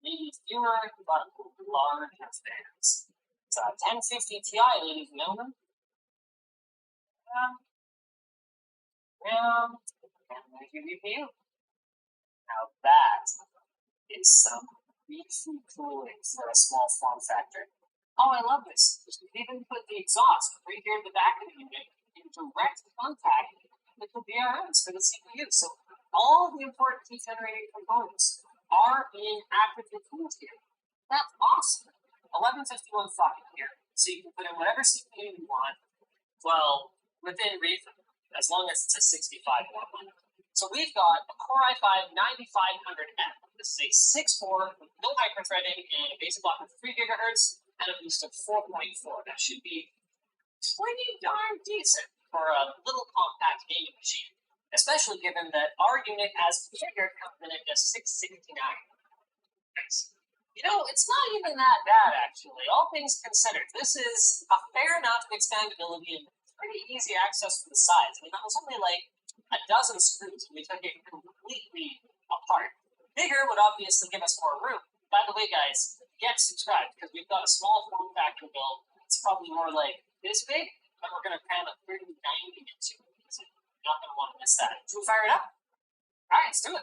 Maybe fewer, but larger fans. It's a 1050 Ti, ladies and gentlemen. And there's your GPU. Now that is some beefy cooling for a small form factor. Oh, I love this. You can even put the exhaust right here at the back of the unit in direct contact with the BRMs for the CPU. So all the important heat generating components are being actively cooled here. That's awesome. 1151 socket here. So you can put in whatever CPU you want, well, within reason, as long as it's a 65 watt one. So we've got a Core i5 9500M. This is a 6-core with no hyperthreading and a basic clock of 3 gigahertz and a boost of 4.4. That should be pretty darn decent for a little compact gaming machine, especially given that our unit as configured comes in at just 669. Nice. You know, it's not even that bad, actually. All things considered, this is a fair enough expandability and pretty easy access for the sides. I mean, that was only like a dozen screws, and we took it completely apart. Bigger would obviously give us more room. By the way, guys, get subscribed, because we've got a small form factor build. It's probably more like this big, but we're going to cram a 3090 into it. So you're not going to want to miss that. Should we fire it up? All right, let's do it.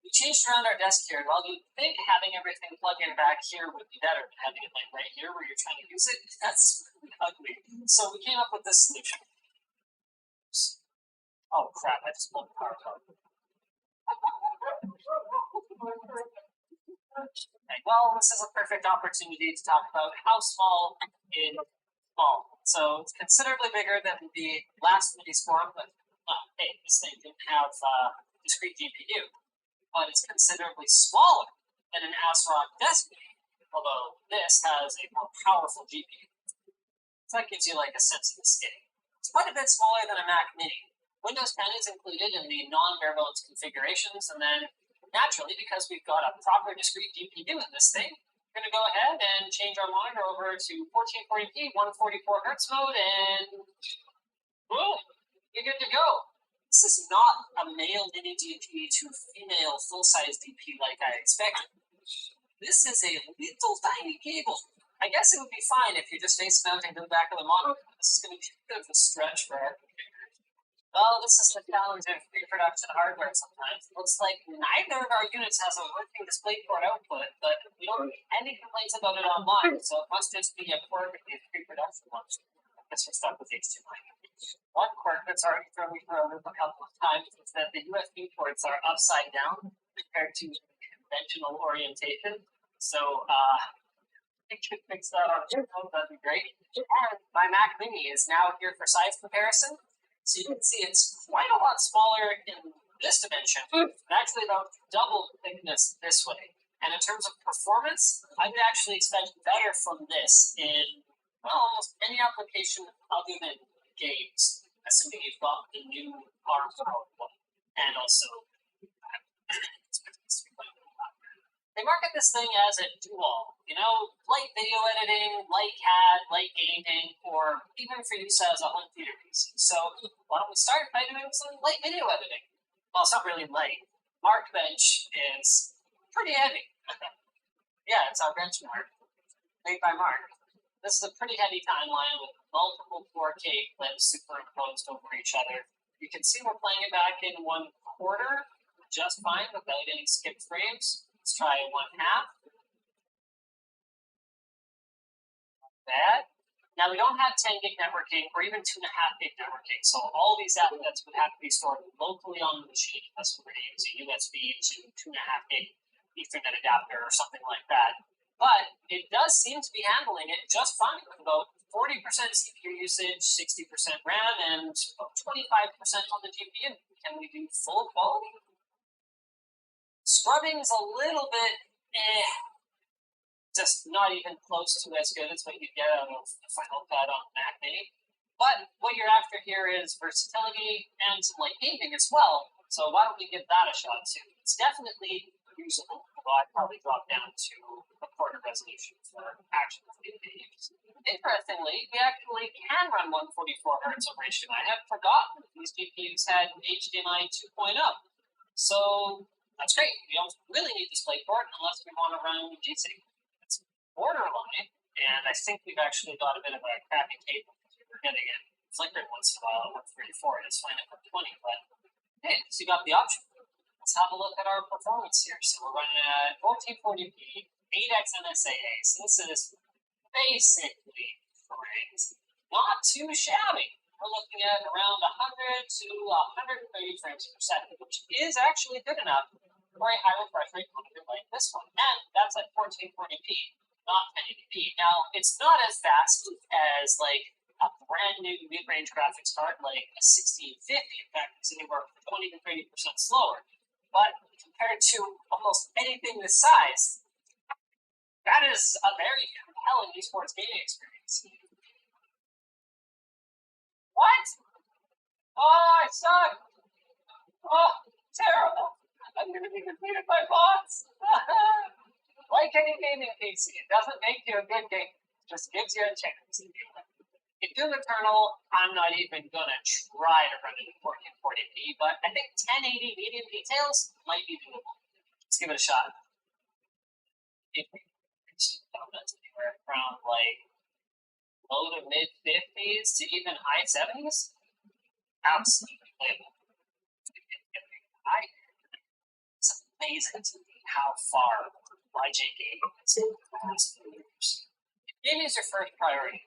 We changed around our desk here. While you'd think having everything plugged in back here would be better than having it like right here where you're trying to use it, that's really ugly. So we came up with this solution. Oh crap, I just pulled the power cord. Okay, well, this is a perfect opportunity to talk about how small is small. So it's considerably bigger than the last mini forum, but hey, this thing didn't have discrete GPU. But it's considerably smaller than an ASRock Destiny, although this has a more powerful GPU. So that gives you like a sense of the scale. It's quite a bit smaller than a Mac Mini. Windows 10 is included in the non-bare bones configurations, and then naturally, because we've got a proper discrete GPU in this thing, we're going to go ahead and change our monitor over to 1440p, 144Hz mode, and boom, you're good to go. This is not a male mini DP to female full-size DP like I expected. This is a little tiny cable. I guess it would be fine if you're just face mounting to the back of the monitor. This is going to be a bit of a stretch for our configuration. Well, this is the challenge of pre-production hardware sometimes. Looks like neither of our units has a working DisplayPort output, but we don't get any complaints about it online, so it must just be a quirk of the pre-production ones. I guess we're stuck with HDMI. One quirk that's already thrown me for a loop a couple of times is that the USB ports are upside down compared to conventional orientation. So, if you could fix that on your phone, that'd be great. And my Mac Mini is now here for size comparison. So you can see it's quite a lot smaller in this dimension, but actually about double the thickness this way. And in terms of performance, I would actually expect better from this in, well, almost any application other than games, assuming you've got the new ARM powered one, and also They market this thing as a do-all, light video editing, light CAD, light gaming, or even for use as a home theater PC. So why don't we start by doing some light video editing? Well, it's not really light. Markbench is pretty heavy. Yeah, it's our benchmark, made by Mark. This is a pretty heavy timeline with multiple 4K clips superimposed over each other. You can see we're playing it back in 1/4, just fine without any skipped frames. Let's try 1/2. Bad. Now we don't have 10 gig networking or even 2.5 gig networking, so all these assets would have to be stored locally on the machine unless we're going to use a USB to 2.5 gig Ethernet adapter or something like that. But it does seem to be handling it just fine with about 40% CPU usage, 60% RAM, and about 25% on the GPU. Can we do full quality? Scrubbing's a little bit just not even close to as good as what you get out of the Final Cut on Mac Mini. But what you're after here is versatility and some light gaming as well. So why don't we give that a shot too? It's definitely usable, although I'd probably drop down to a quarter resolution for actual videos. Interestingly, we actually can run 144 Hz operation. I had forgotten that these GPUs had HDMI 2.0. So that's great. We don't really need DisplayPort unless we want to run G-Sync. It's borderline, and I think we've actually got a bit of a crappy cable because we were getting it flickering once in a while at 134. It's fine at 120, but hey, so you got the option. Let's have a look at our performance here. So we're running at 1440p, 8x NSAA. So this is basically great. Not too shabby. We're looking at around 100 to 130 frames per second, which is actually good enough for a high refresh rate monitor like this one. And that's at 1440p, not 1080p. Now, it's not as fast as like a brand new mid-range graphics card like a 1650. In fact, it's anywhere from 20 to 30% slower. But compared to almost anything this size, that is a very compelling esports gaming experience. What? Oh, I suck! Oh, terrible! I'm gonna be defeated by bots! Like any gaming PC, it doesn't make you a good gamer. It just gives you a chance. In Doom Eternal, I'm not even gonna try to run it in 1440p, but I think 1080 medium details might be doable. Let's give it a shot. If we reach donuts anywhere from like low to mid 50s to even high 70s, absolutely playable. It's amazing to me how far YJ gaming has in the last few years. If gaming is your first priority,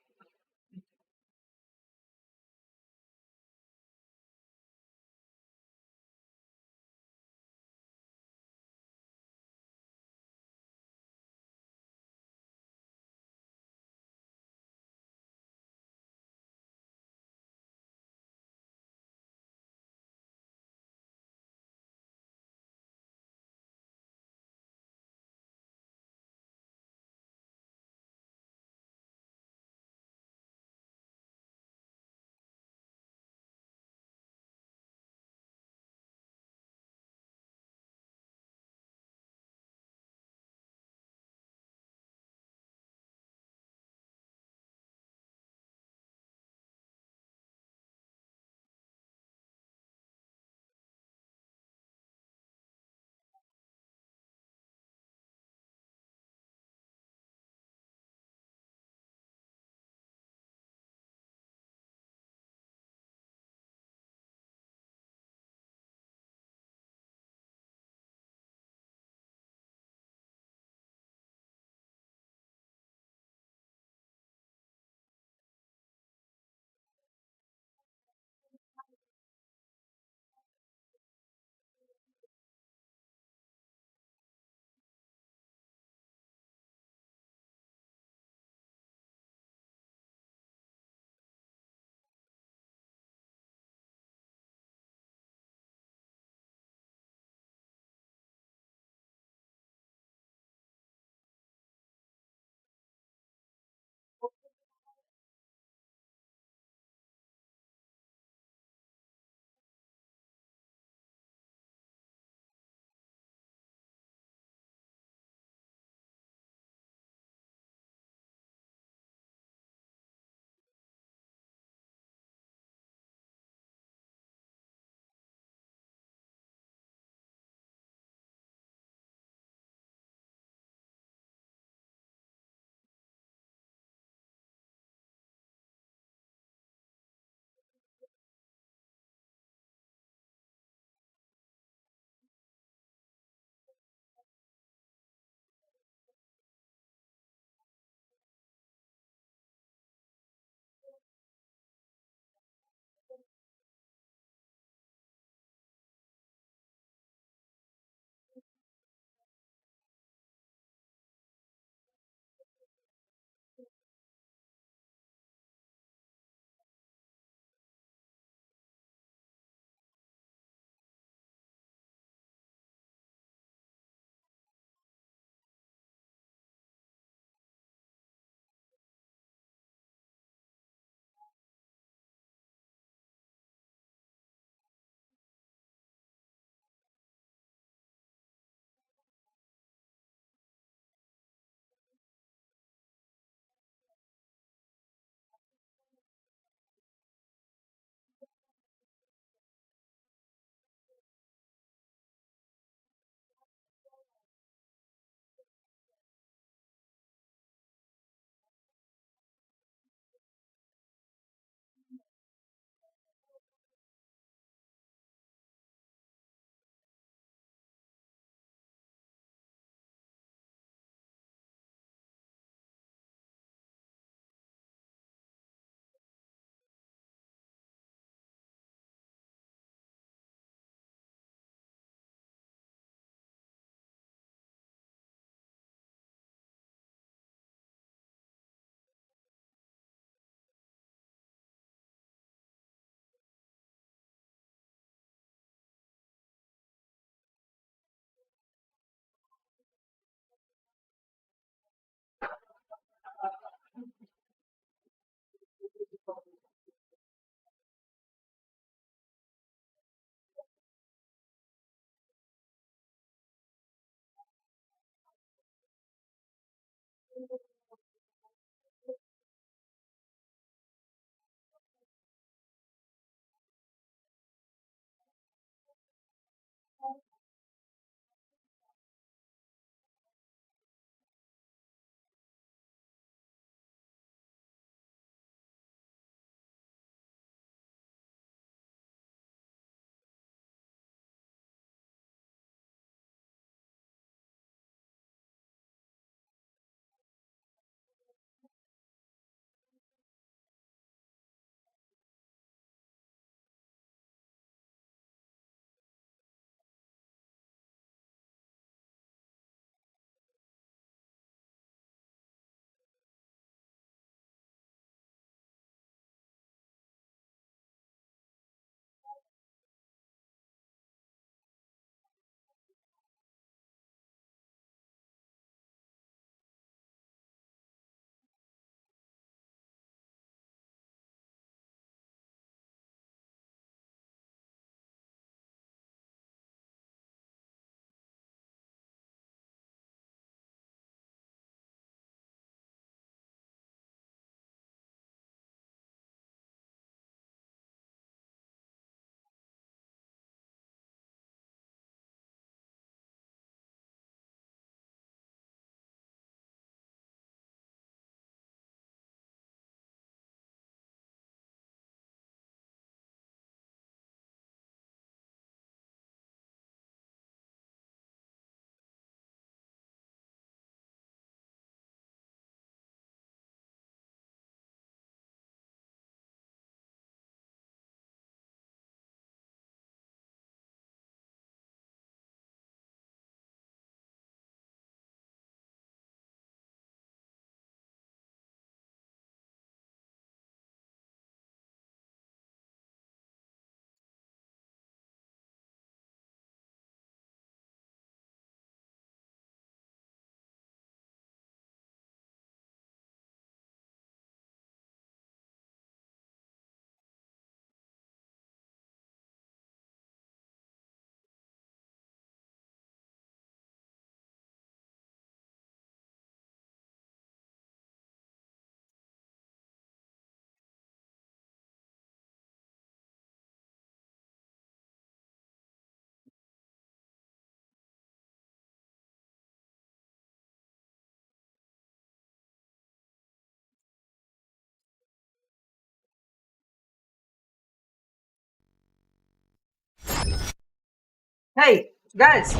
Hey guys,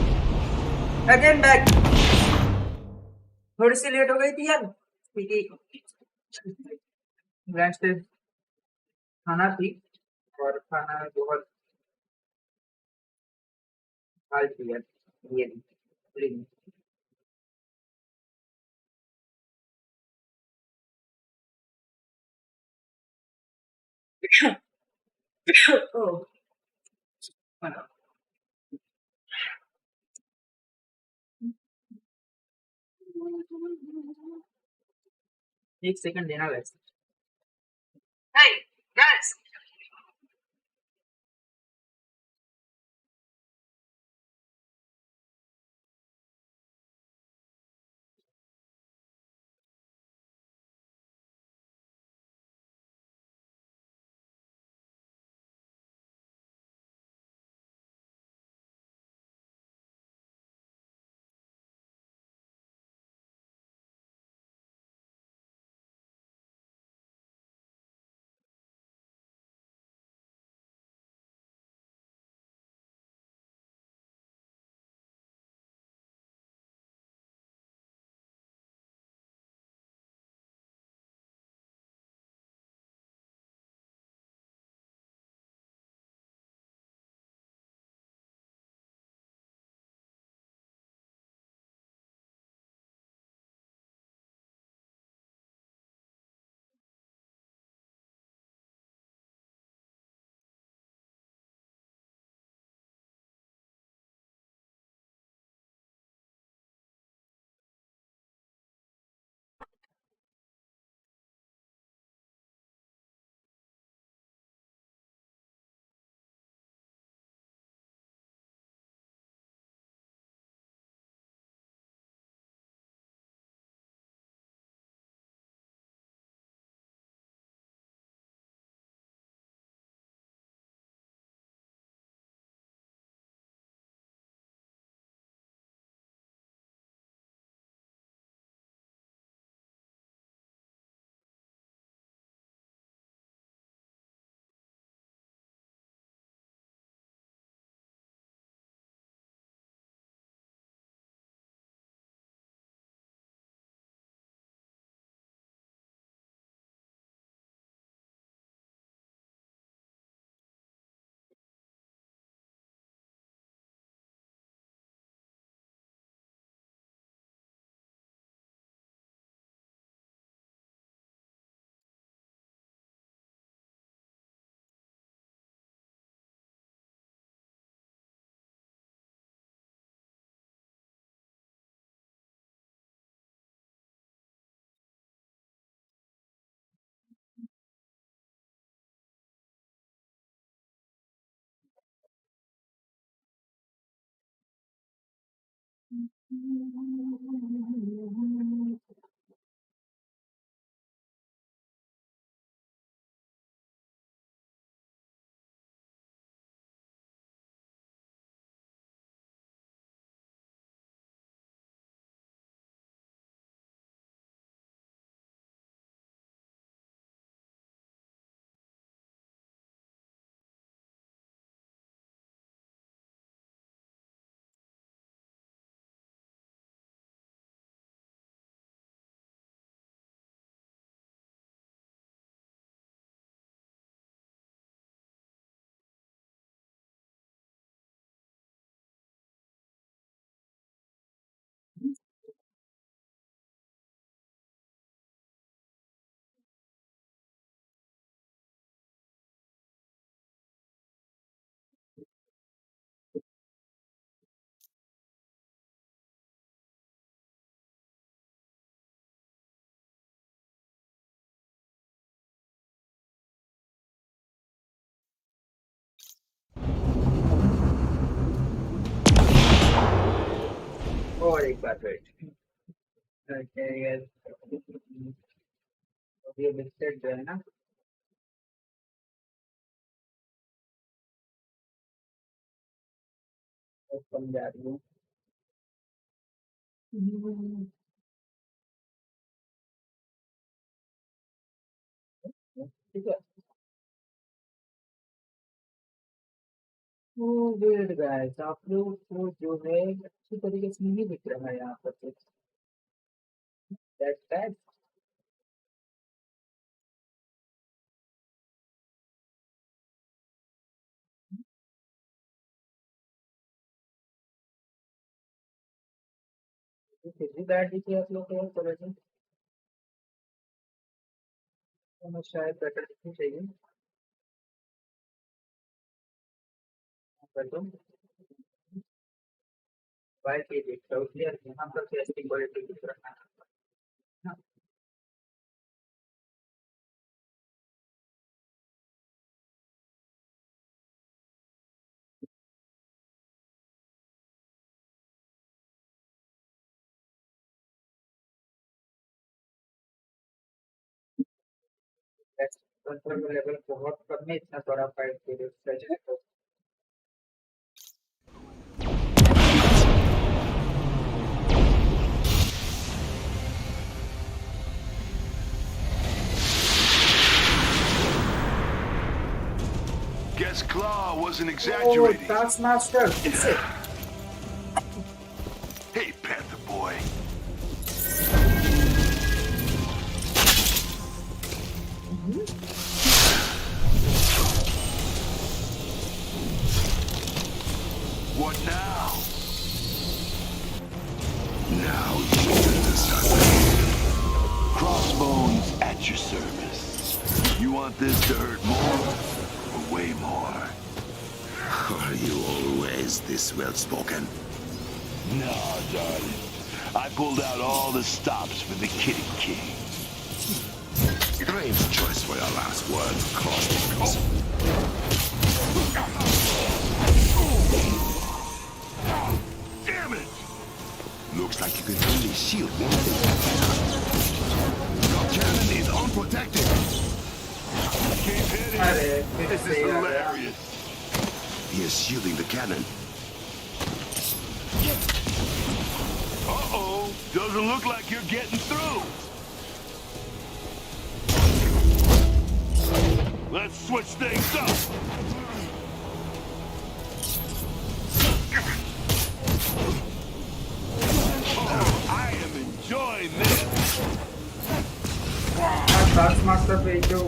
again back. थोड़ी सी late हो गई थी यार, क्योंकि lunch पे खाना थी और खाना में बहुत हाल थी यार, ये नहीं। ओह, एक सेकंड देना वैसे। Hey guys, और एक बार वेट ये मिक्सड जो है ना कम जा रही है ठीक है तो वेट गाइस आप लोग को जो है अच्छी तरीके से नहीं दिख रहा है यहाँ पर कुछ दैट्स बैड फिर भी बैड दिखे आप लोग को थोड़ा सा तो शायद बेटर दिखनी चाहिए कर दो बाय के देख रहा हूँ क्लियर यहाँ पर कैसे क्वालिटी दिख रहा है कंट्रोल लेवल बहुत कम है इतना बड़ा फाइट के लिए Guess Claw wasn't Oh, exaggerating. Taskmaster, fix it. Hey, Panther Boy. What now? Now you understand. Crossbones at your service. You want this to hurt more or way more? Are you always this well-spoken? No, darling. I pulled out all the stops for the Kitty King. Strange choice for your last words, Crosshair. Damn it! Looks like you can only shield one thing. Your cannon is unprotected. Keep hitting. अरे फिर This से is आ गया hilarious. He is shielding the cannon. Uh-oh. Doesn't look like you're getting through. Let's switch things up. Oh, I am enjoying this. Taskmaster पे जो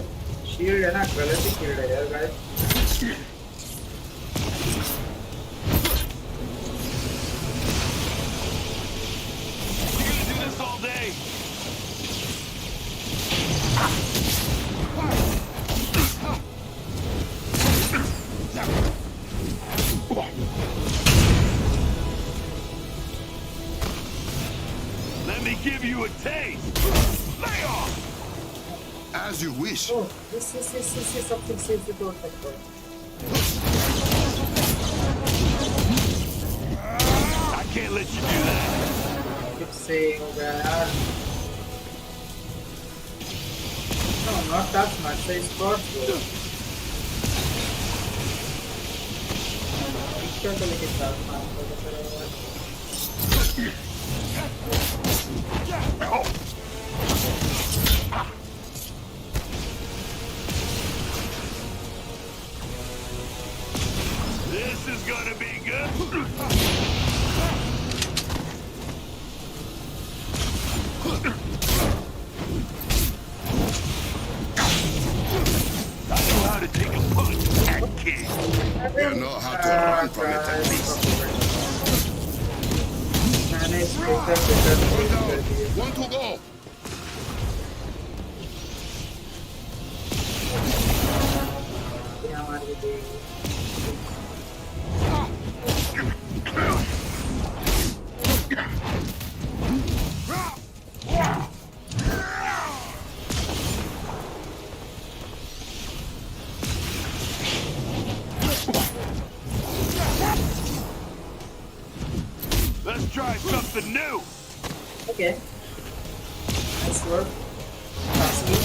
shield है ना गलत ही shield है यार guys You gonna do this all day? Let me give you a taste. Lay off. As you wish. Oh, this something says the door factor. I can't let you do that. से हो गया यार. No, not that much. It's got bro. Picture तो लेके that much. This is gonna be good. I know how to take a punch and kick. You know how to run from it at least. मैंने speaker better One कर down. दिए. One to go. यहाँ मार के देगी. Let's try something new. Okay. Nice work. Fastly.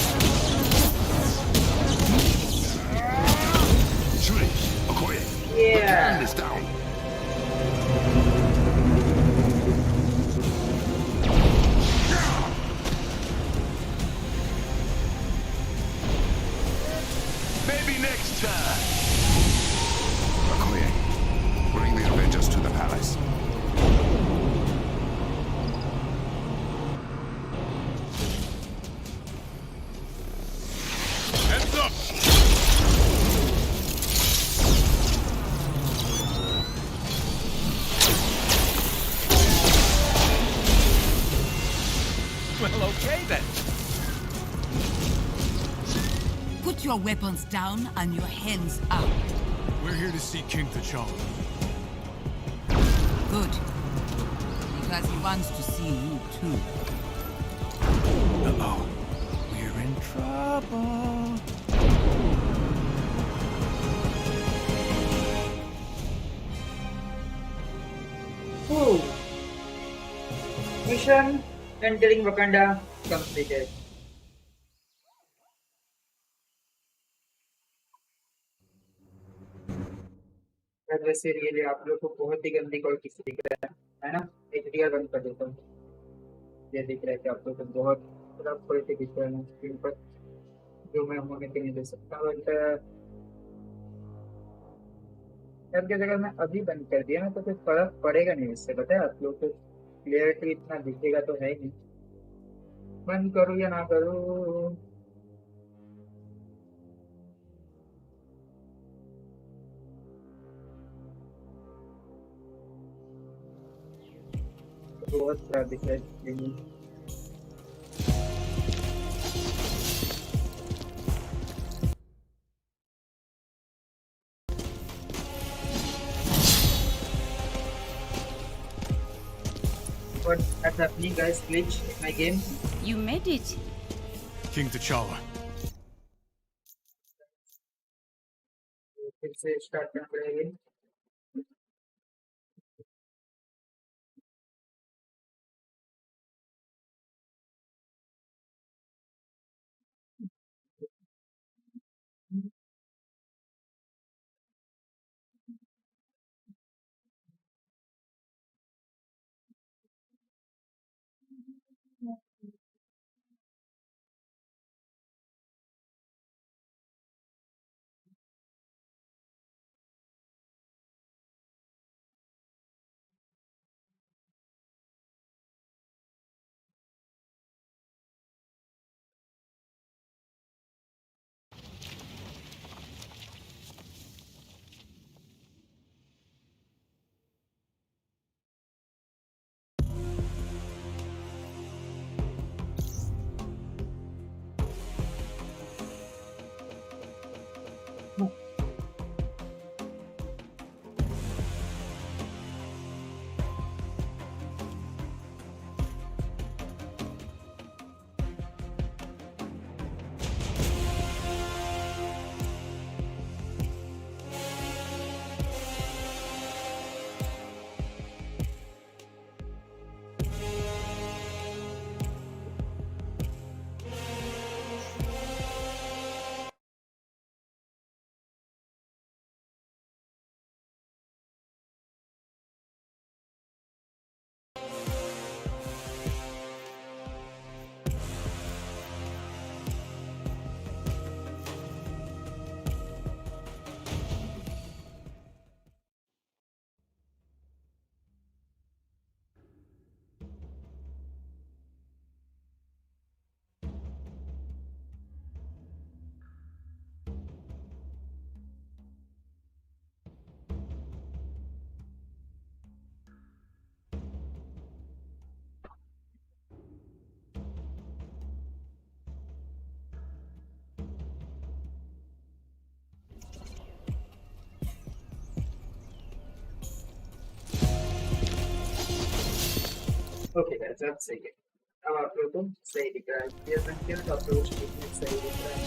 Shoot it. Okoye. Yeah. Turn this down. Maybe next time. Okoye, bring the Avengers to the palace. Heads up. Well, okay then. Put your weapons down and your hands up. We're here to see King T'Challa. Good. Because he wants to see you too. Uh-oh. We're in trouble. Ooh. Mission entering Wakanda completed. वैसे really आप लोग को बहुत ही गंदी quality से दिख रहा है ना. एक रियल बंद कर देता हूँ. ये दिख रहा है कि आप लोग को बहुत खराब क्वालिटी दिख रहा है स्क्रीन पर, जो मैं होने के नहीं दे सकता. बट यार की जगह मैं अभी बंद कर दिया ना तो कुछ फर्क पड़ेगा नहीं इससे. पता है आप लोग को क्लियरिटी इतना दिखेगा तो है ही नहीं. बंद करूँ या ना करूँ. बहुत खराब दिख रहा है screen. What's happening, guys? Glitch in my game. You made it. King T'Challa. फिर से स्टार्ट करना पड़ेगा. ओके गाइस अब सही है। अब आप लोगों को सही दिख रहा है, ये संख्या तो आप लोगों को ठीक सही दिख रहा है।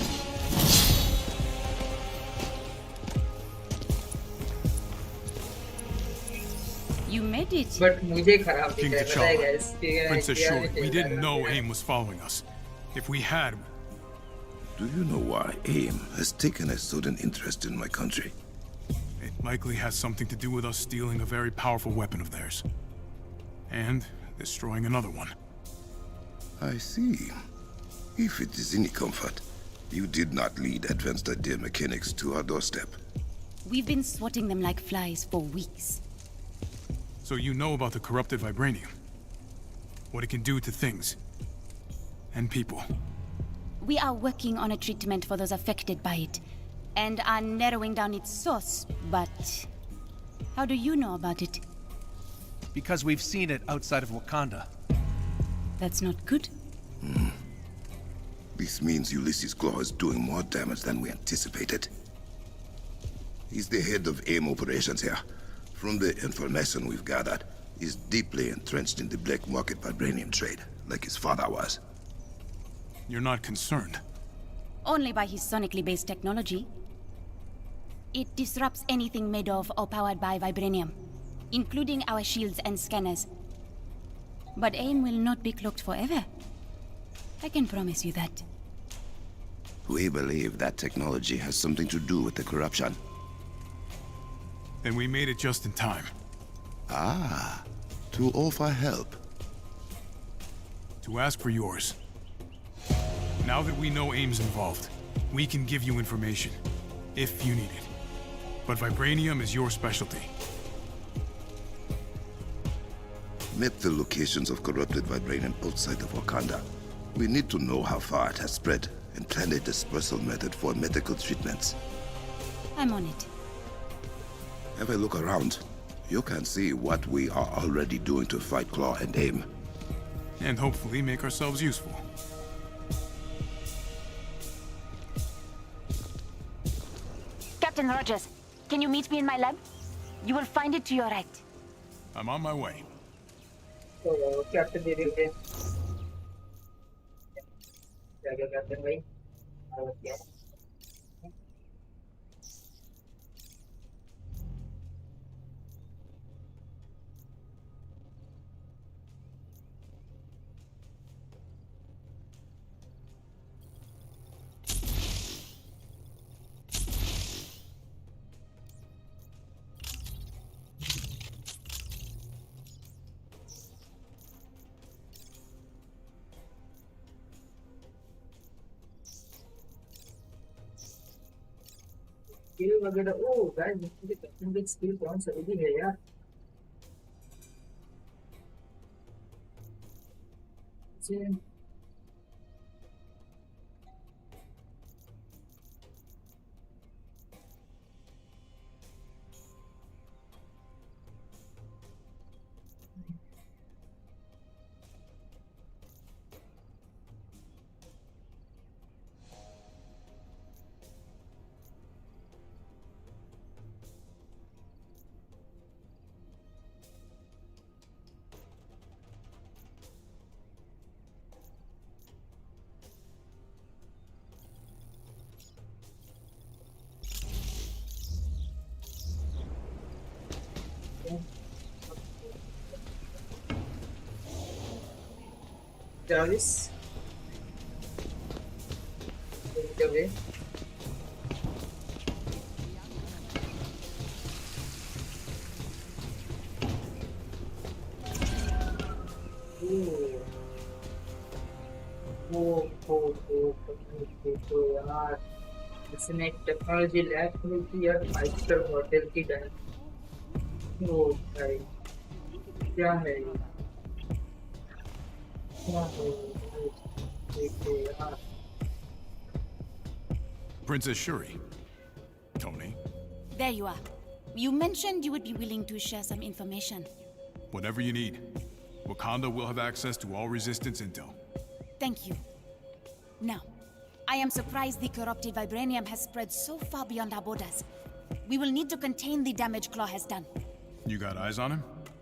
You made it. But मुझे खराब दिख King रहा है, पता है T'Challa. guys, कि Princess क्या Shuri, नहीं we चल didn't रहा know है। AIM was following us. If we had, Do you know why AIM has taken a sudden interest in my country? it likely has something to do with us stealing a very powerful weapon of theirs. And destroying another one. I see. If it is any comfort, you did not lead advanced idea mechanics to our doorstep. We've been swatting them like flies for weeks. So you know about the corrupted vibranium? What it can do to things. And people. We are working on a treatment for those affected by it, and are narrowing down its source, but... How do you know about it? Because we've seen it outside of Wakanda. That's not good. This means Ulysses Claw is doing more damage than we anticipated. He's the head of AIM operations here. From the information we've gathered, he's deeply entrenched in the black market vibranium trade, like his father was. You're not concerned. Only by his sonically based technology. It disrupts anything made of or powered by vibranium, including our shields and scanners. But AIM will not be cloaked forever. I can promise you that. We believe that technology has something to do with the corruption. Then we made it just in time. Ah, to offer help. To ask for yours. Now that we know AIM's involved, we can give you information, if you need it. But vibranium is your specialty. Map the locations of corrupted vibranium outside of Wakanda. We need to know how far it has spread and plan a dispersal method for medical treatments. I'm on it. Have a look around. You can see what we are already doing to fight Claw and AIM. And hopefully make ourselves useful. Captain Rogers, can you meet me in my lab? You will find it to your right. I'm on my way. तो captain they देते हैं। क्या क्या captain भाई? और क्या? Skill वगैरह ओ guys मुझे कैप्टन की स्किल कौन सा भी है यार जी Jarvis. Take it away. यार इसने एक टेक्नोलॉजी लैब खोली थी यार 5 स्टार होटल की टाइम ओ भाई क्या है ये क्या है देखो यार Princess Shuri. Tony. There you are. You mentioned you would be willing to share some information. Whatever you need. Wakanda will have access to all resistance intel. Thank you. Now, I am surprised the corrupted vibranium has spread so far beyond our borders. We will need to contain the damage Claw has done. You got eyes on him?